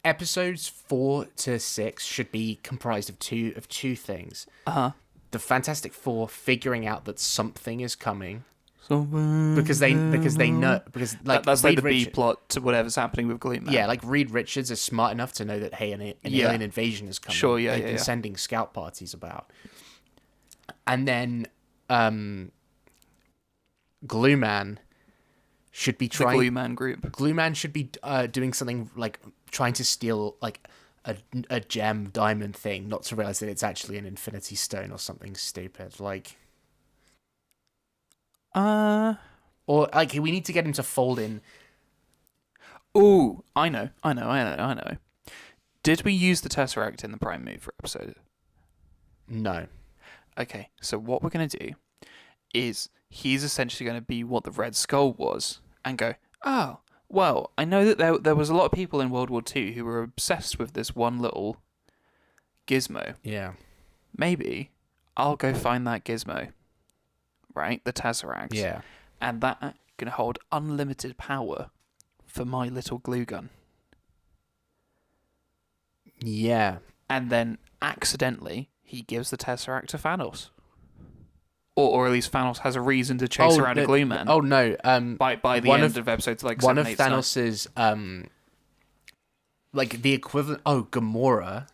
episodes 4 to 6 should be comprised of two things. The Fantastic Four figuring out that something is coming because they know That's like the B plot to whatever's happening with Gleam Man. Yeah, like Reed Richards is smart enough to know that an alien invasion is coming. Sure, They've been sending scout parties about, and then Glue Man should be trying. The Glue Man group. Glue Man should be doing something like trying to steal like a gem diamond thing, not to realize that it's actually an Infinity Stone or something stupid. Like, or like we need to get him to fold in. Oh, I know. Did we use the Tesseract in the Prime Mover episode? No. Okay, so what we're going to do is he's essentially going to be what the Red Skull was and go, oh, well, I know that there was a lot of people in World War II who were obsessed with this one little gizmo. Yeah. Maybe I'll go find that gizmo, right? The Tesseract. Yeah. And that can hold unlimited power for my little glue gun. Yeah. And then accidentally he gives the Tesseract to Thanos. Or at least Thanos has a reason to chase around a Glue Man. Oh no! By the end of episodes like one 7, of 8, 9. Thanos's like the equivalent. Oh, Gamora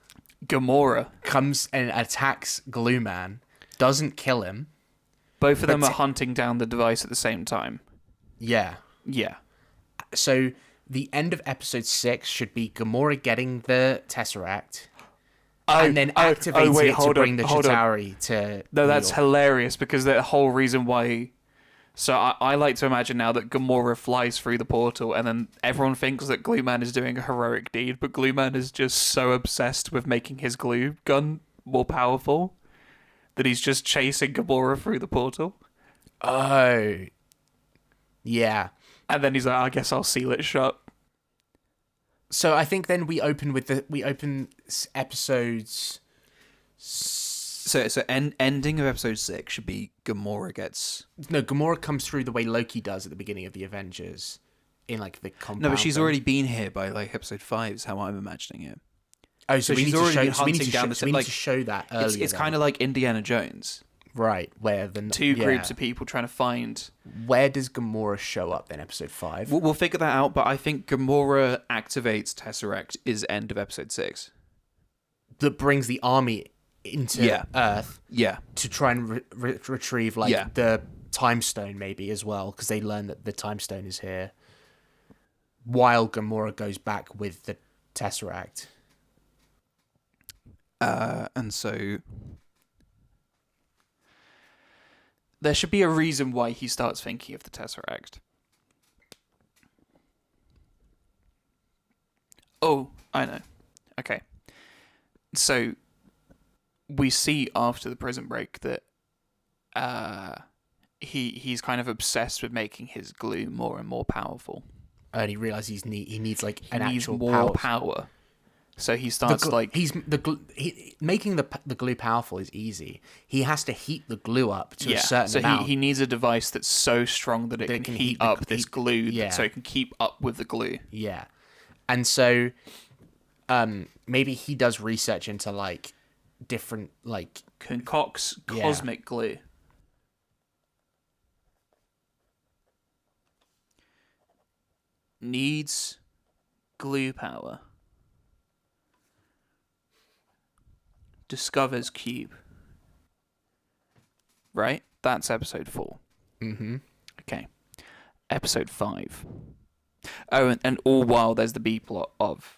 comes and attacks Glue Man, doesn't kill him. Both of them are hunting down the device at the same time. Yeah. Yeah. So the end of episode 6 should be Gamora getting the Tesseract. And then activating it to bring the Chitauri to... No, that's hilarious because the whole reason why... So I like to imagine now that Gamora flies through the portal and then everyone thinks that Glue Man is doing a heroic deed, but Glue Man is just so obsessed with making his glue gun more powerful that he's just chasing Gamora through the portal. Oh. Yeah. And then he's like, I guess I'll seal it shut. So I think then we open episodes. So ending of episode 6 should be Gamora comes through the way Loki does at the beginning of the Avengers, in like the compound. No, but she's thing. already been here by like episode 5. Is how I'm imagining it. Oh, so she's already been hunting down the. We need to show that earlier. It's kind of like Indiana Jones. Right, where the two groups of people trying to find... Where does Gamora show up in episode 5? We'll figure that out, but I think Gamora activates Tesseract is end of episode 6. That brings the army into Earth to try and retrieve the Time Stone maybe as well, because they learn that the Time Stone is here, while Gamora goes back with the Tesseract. And so... There should be a reason why he starts thinking of the Tesseract. Oh, I know. Okay. So, we see after the prison break that he's kind of obsessed with making his glue more and more powerful. And he realizes he needs like an actual more power. So he starts making the glue powerful is easy. He has to heat the glue up to a certain amount. So he needs a device that's so strong that it can heat up this glue, so it can keep up with the glue. Yeah, and so maybe he does research into like different like concocts cosmic glue. Needs glue power. Discovers cube. Right? That's episode 4. Mm-hmm. Okay. Episode 5. Oh, and all while there's the B plot of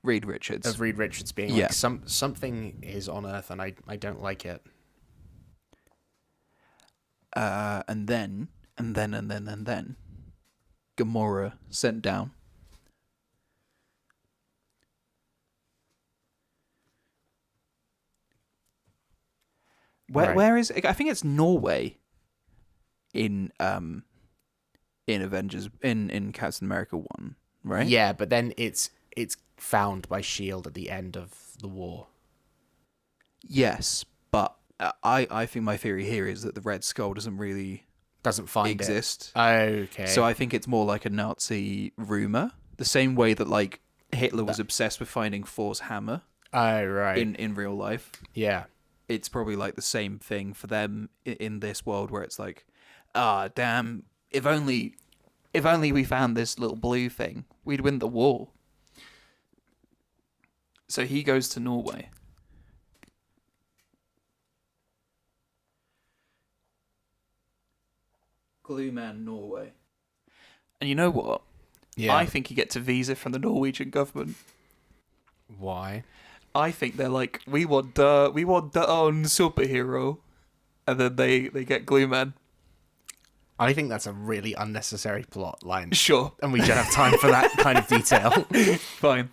Reed Richards. Of Reed Richards being Yeah. like, something is on Earth and I don't like it. And then, Gamora sent down. Right. Where is I think it's Norway. In Avengers in Captain America 1, right? Yeah, but then it's found by S.H.I.E.L.D. at the end of the war. Yes, but I think my theory here is that the Red Skull doesn't really Doesn't find exist. it. Okay. So I think it's more like a Nazi rumor, the same way that like Hitler was obsessed with finding Thor's hammer Oh, right. in real life. Yeah. It's probably like the same thing for them in this world where it's like, ah, damn, if only we found this little blue thing, we'd win the war. So he goes to Norway. Glue Man, Norway. And you know what? Yeah. I think he gets a visa from the Norwegian government. Why? I think they're like, we want our own superhero. And then they get Glue Man. I think that's a really unnecessary plot line. Sure. And we don't have time for that kind of detail. Fine.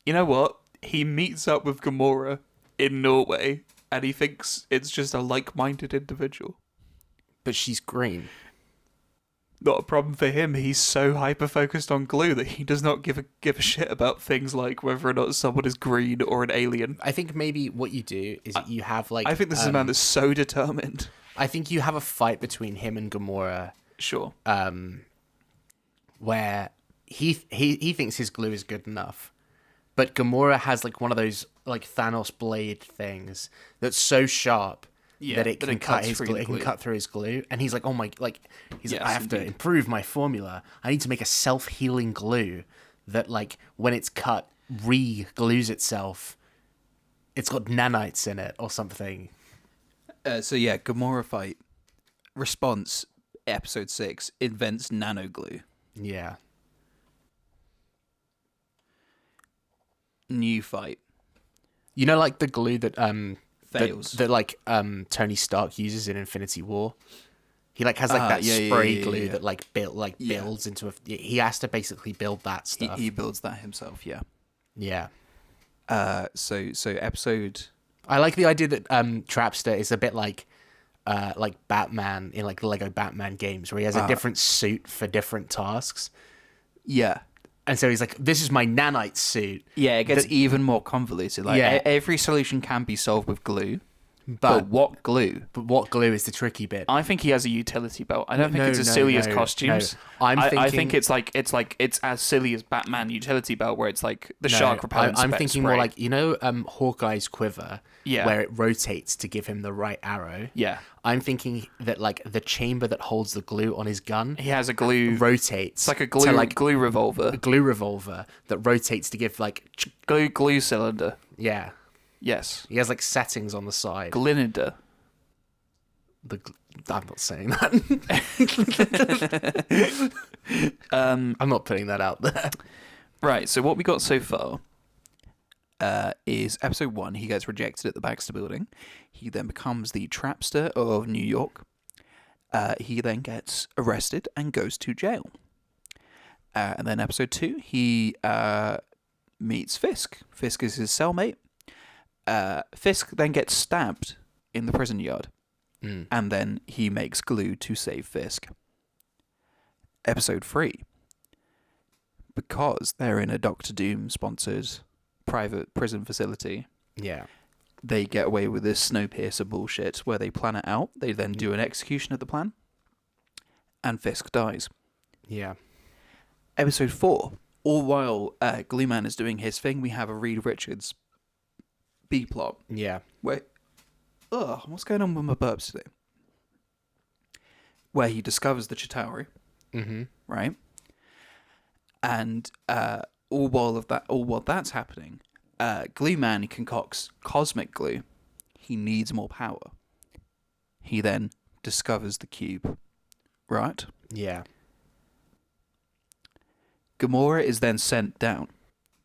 You know what? He meets up with Gamora in Norway, and he thinks it's just a like-minded individual. But she's green. Not a problem for him. He's so hyper-focused on glue that he does not give a shit about things like whether or not someone is green or an alien. I think maybe what you do is you have like... I think this is a man that's so determined. I think you have a fight between him and Gamora Sure. where he thinks his glue is good enough. But Gamora has like one of those like Thanos blade things that's so sharp that it can cut his glue. It can cut through his glue, and he's like, "Oh my!" Like he's like, "I have to improve my formula. I need to make a self-healing glue that, like, when it's cut, re-glues itself. It's got nanites in it or something." So yeah, Gamora fight. Response, episode 6, invents nano glue. Yeah. New fight. You know, like the glue that Fails. that like Tony Stark uses in Infinity War. He like has like that spray glue that like builds into a. He has to basically build that stuff. He builds that himself. Yeah. Yeah. So episode. I like the idea that Trapster is a bit like Batman in like the Lego Batman games, where he has a different suit for different tasks. Yeah. And so he's like, "This is my nanite suit." Yeah, it gets even more convoluted. Like Yeah. every solution can be solved with glue, but what glue? But what glue is the tricky bit? I think he has a utility belt. I don't think No, it's as no, silly as no, costumes. no. I think it's as silly as Batman utility belt, where it's like the shark repellent. I'm thinking more spray. like, you know, Hawkeye's quiver, Yeah. where it rotates to give him the right arrow. Yeah. I'm thinking that like the chamber that holds the glue on his gun He has a glue. rotates. It's like a to, glue revolver. a glue revolver that rotates to give like Glue cylinder. yeah. Yes. He has like settings on the side. Glinider. I'm not saying that. I'm not putting that out there. Right. So what we got so far. Is episode 1. He gets rejected at the Baxter Building. He then becomes the Trapster of New York. He then gets arrested and goes to jail. And then episode 2, he meets Fisk. Fisk is his cellmate. Fisk then gets stabbed in the prison yard. And then he makes glue to save Fisk. Episode 3. Because they're in a Doctor Doom sponsored private prison facility, Yeah. they get away with this Snowpiercer bullshit where they plan it out. They then do an execution of the plan. And Fisk dies. Yeah. Episode 4. All while Glue Man is doing his thing, we have a Reed Richards B-plot. Yeah. Wait. Ugh, what's going on with my burps today? where he discovers the Chitauri, right? And all while that's happening, Glue Man concocts cosmic glue. He needs more power. He then discovers the cube, right? Yeah. Gamora is then sent down.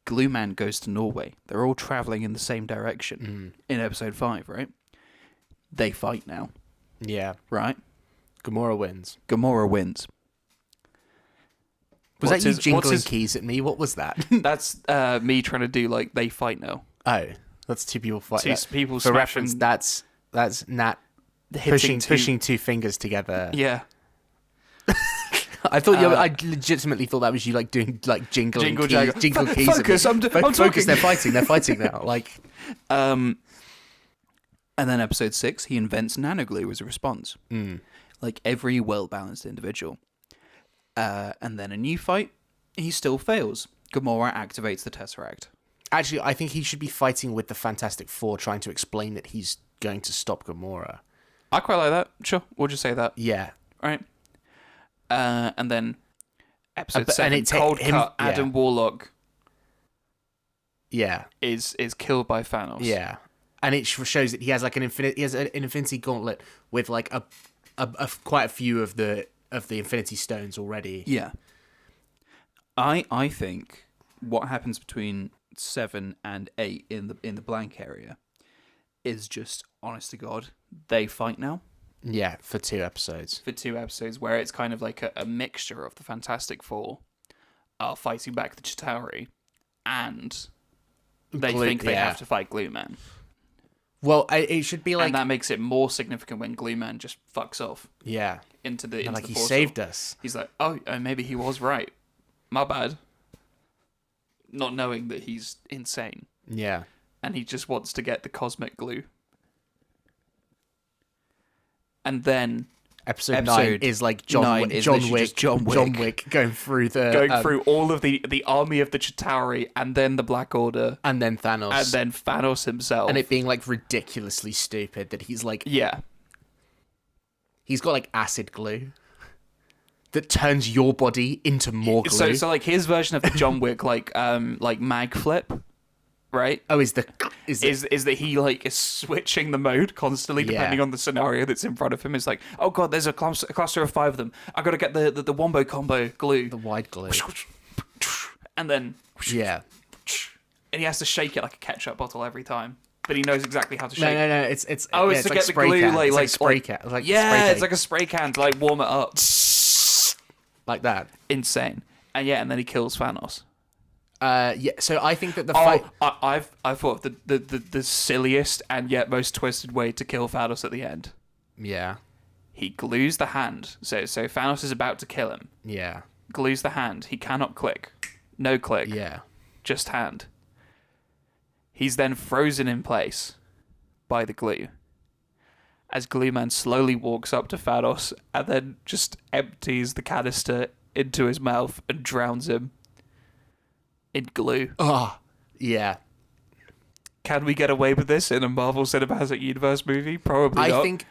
Glue Man goes to Norway. They're all traveling in the same direction in episode 5, right? They fight now, Yeah. right? Gamora wins. Gamora wins. Was that you jingling keys at me? What was that? That's me trying to do like they fight now. Oh, that's two people fighting. Two people For smashing, reference, that's Nat hitting pushing two fingers together. Yeah. I thought I legitimately thought that was you like doing like jingling keys, jingle keys. Focus, I'm focus. talking. They're fighting. They're fighting now. Like, And then episode 6, he invents nanoglue as a response. Like every well-balanced individual. And then a new fight, he still fails. Gamora activates the Tesseract. actually, I think he should be fighting with the Fantastic Four, trying to explain that he's going to stop Gamora. I quite like that. Sure, we'll just say that. Yeah. All right. And then episode But- 7, and cold him- cut, yeah. Adam Warlock Yeah. is killed by Thanos. Yeah. And it shows that he has like an Infinity Gauntlet with like a quite a few of the Infinity Stones already. Yeah. I think what happens between 7 and 8 in the blank area is just, honest to God, they fight now. Yeah, for 2 episodes. For 2 episodes, where it's kind of like a mixture of the Fantastic Four fighting back the Chitauri, and they think they have to fight Glue Man. Well, it should be like... And that makes it more significant when Glue Man just fucks off Yeah. into the Like, he portal. saved us. He's like, oh, maybe he was right. My bad. Not knowing that he's insane. Yeah. And he just wants to get the cosmic glue. And then Episode 9 is like John Wick going through all of the army of the Chitauri, and then the Black Order, and then Thanos. and then Thanos himself. And it being like ridiculously stupid that he's like... Yeah. He's got like acid glue that turns your body into more glue. So like his version of the John Wick like mag flip, right? Oh, is that he like is switching the mode constantly depending on the scenario that's in front of him. It's like, oh god, there's a cluster of 5 of them. I gotta get the wombo combo glue, the wide glue, and then and he has to shake it like a ketchup bottle every time. But he knows exactly how to shake. No. It's to like get the spray glue, can. like spray can. Like it's like a spray can to like warm it up, like that. Insane. And then he kills Thanos. Yeah. So I think that the fight. I thought the silliest and yet most twisted way to kill Thanos at the end. Yeah. He glues the hand. So Thanos is about to kill him. Yeah. Glues the hand. He cannot click. No click. Yeah. Just hand. He's then frozen in place by the glue. As Glue Man slowly walks up to Thanos and then just empties the canister into his mouth and drowns him in glue. Oh, yeah. Can we get away with this in a Marvel Cinematic Universe movie? Probably not. I think.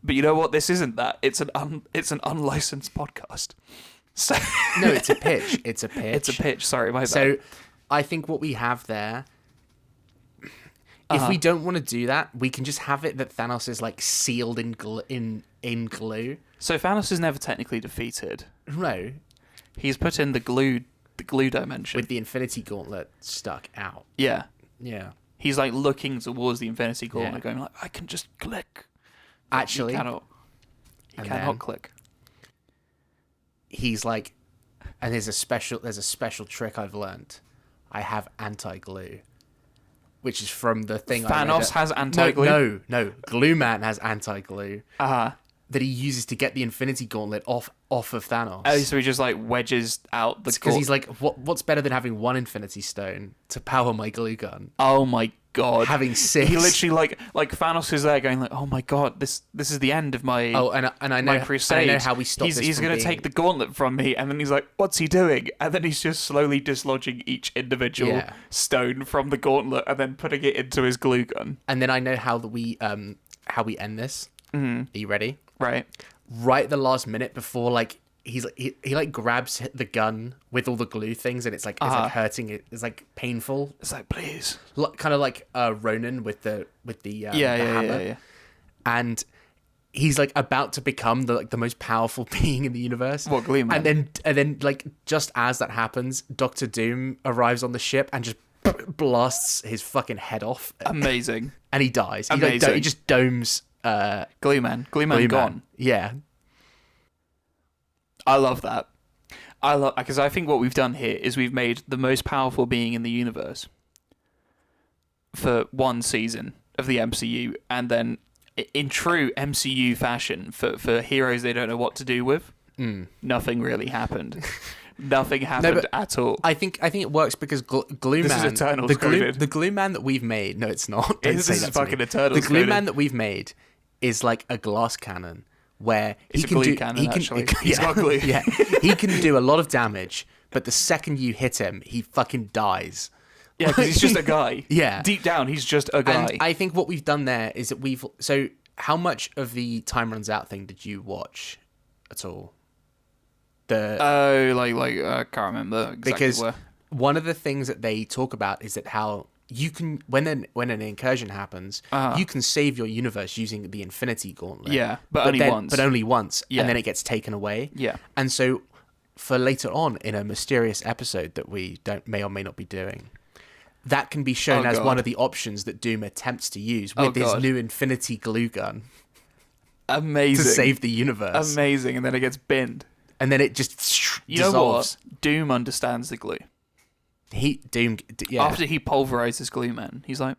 But you know what? This isn't that. It's an unlicensed podcast. So No, it's a pitch. It's a pitch. It's a pitch. Sorry, my bad. So, I think what we have there. If we don't want to do that, we can just have it that Thanos is like sealed in glue. So Thanos is never technically defeated. No, He's put in the glue dimension with the Infinity Gauntlet stuck out. Yeah. Yeah. He's like looking towards the Infinity Gauntlet, Yeah. going like, I can just click. Actually, he cannot and cannot then- click. he's like, and there's a special trick I've learned. I have anti-glue, which is from the thing. Thanos has anti-glue? No. Glue Man has anti-glue Uh-huh. that he uses to get the Infinity Gauntlet off of Thanos. Oh, so he just like wedges out the because he's like, what's better than having 1 Infinity Stone to power my glue gun? Oh my god. Having 6. He literally like Thanos is there going like, oh my god, this is the end of my and I know my crusade. I know how we stop this. He's from gonna being... take the gauntlet from me, and then he's like, what's he doing? And then he's just slowly dislodging each individual stone from the gauntlet and then putting it into his glue gun. And then I know how we end this. Mm-hmm. Are you ready? Right. Right at the last minute before, like, he like grabs the gun with all the glue things, and it's like hurting it. It's like painful. It's like, please. Kind of like Ronan with the hammer. Yeah. And he's like about to become the most powerful being in the universe. What, glue man? And then like just as that happens, Doctor Doom arrives on the ship and just blasts his fucking head off. Amazing. And he dies. Amazing. He just domes Glue man gone. Yeah. I love that. Because I think what we've done here is we've made the most powerful being in the universe for one season of the MCU, and then in true MCU fashion, for heroes they don't know what to do with, nothing really happened. Nothing happened at all. I think it works because Glue This Man. is Eternals coded. The Glue Man that we've made. No, it's not. This is fucking Eternals The Glue coded. Man that we've made is like a glass cannon where It's a glue cannon, actually. He's got glue. Yeah, he can do a lot of damage, but the second you hit him, he fucking dies. Yeah, because he's just a guy. Yeah. Deep down, he's just a guy. And I think what we've done there is that so how much of the Time Runs Out thing did you watch at all? I can't remember exactly Because where. one of the things that they talk about is that how you can, when an incursion happens, you can save your universe using the Infinity Gauntlet. Yeah, but only once. But only once, Yeah. and then it gets taken away. Yeah. And so, for later on in a mysterious episode that we may or may not be doing, that can be shown as one of the options that Doom attempts to use with his new Infinity Glue Gun. Amazing. To save the universe. Amazing, and then it gets binned. And then it just dissolves. Know what? Doom understands the glue. After he pulverizes Glue Man, he's like,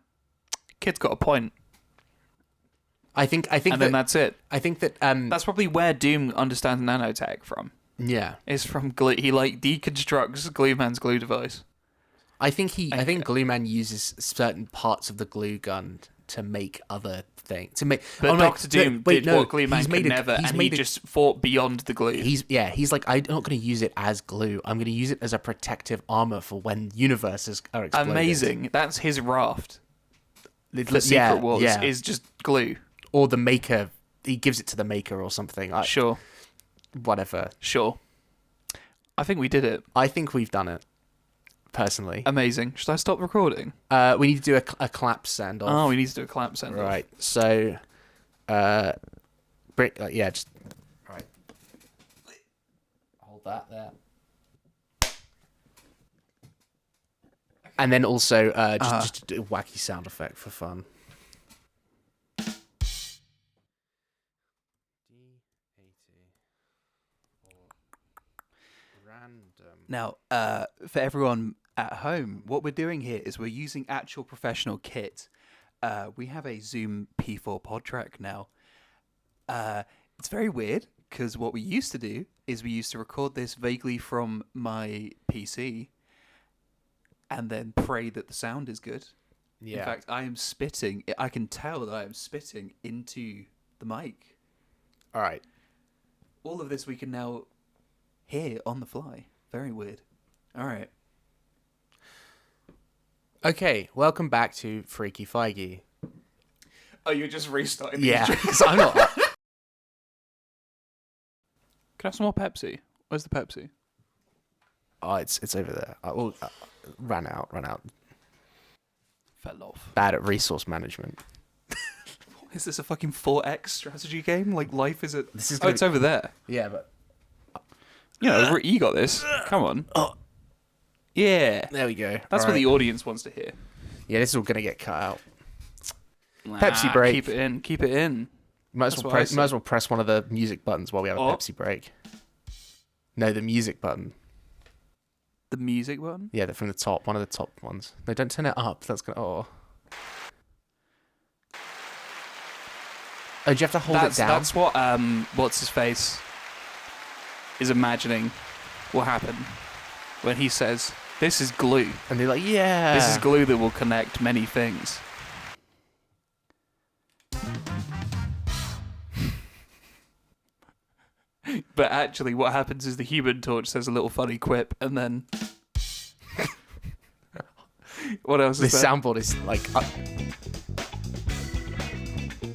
"Kid's got a point." I think, and then that's it. I think that that's probably where Doom understands nanotech from. Yeah, is from glue. He like deconstructs Glue Man's glue device. I think Glue Man uses certain parts of the glue gun to make other things. But Doctor Doom did what Glue Man could never, and he just fought beyond the glue. He's like, I'm not going to use it as glue. I'm going to use it as a protective armor for when universes are exploded. Amazing. That's his raft. The Secret Wars is just glue. Or the Maker. He gives it to the Maker or something. Sure. Whatever. Sure. I think we did it. I think we've done it. Personally. Amazing. Should I stop recording? We need to do a clap send off. Oh, we need to do a clap send off. Right. So, just right. Hold that there. And then also just do a wacky sound effect for fun. Now, for everyone at home, what we're doing here is we're using actual professional kit. We have a Zoom P4 pod track now. It's very weird because what we used to do is we used to record this vaguely from my PC and then pray that the sound is good. Yeah. In fact, I am spitting. I can tell that I am spitting into the mic. All right. All of this we can now hear on the fly. Very weird. All right. Okay, welcome back to Freaky Feige. Oh, you're just restarting. Yeah, because I'm not. Can I have some more Pepsi? Where's the Pepsi? Oh, it's over there. Ran out. Fell off. Bad at resource management. Is this a fucking 4X strategy game? Like life is a... it's over there. Yeah, but... You know, you got this. Come on. Oh. Yeah. There we go. That's what the audience wants to hear. Yeah, this is all going to get cut out. Pepsi break. Keep it in. Might as well press one of the music buttons while we have a Pepsi break. No, the music button. The music button? Yeah, from the top. One of the top ones. No, don't turn it up. That's going to... Oh, do you have to hold it down? That's what, what's-his-face is imagining will happen when he says, "This is glue." And they're like, yeah. This is glue that will connect many things. But actually what happens is the Human Torch says a little funny quip and then... What else is this there? soundboard is like...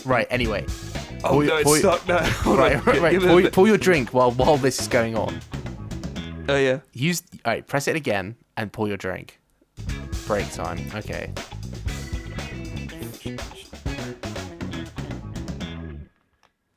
Right, anyway. Oh no, it's stuck now. Hold on. Right. Pour your drink while this is going on. Oh yeah. Press it again and pour your drink. Break time. Okay.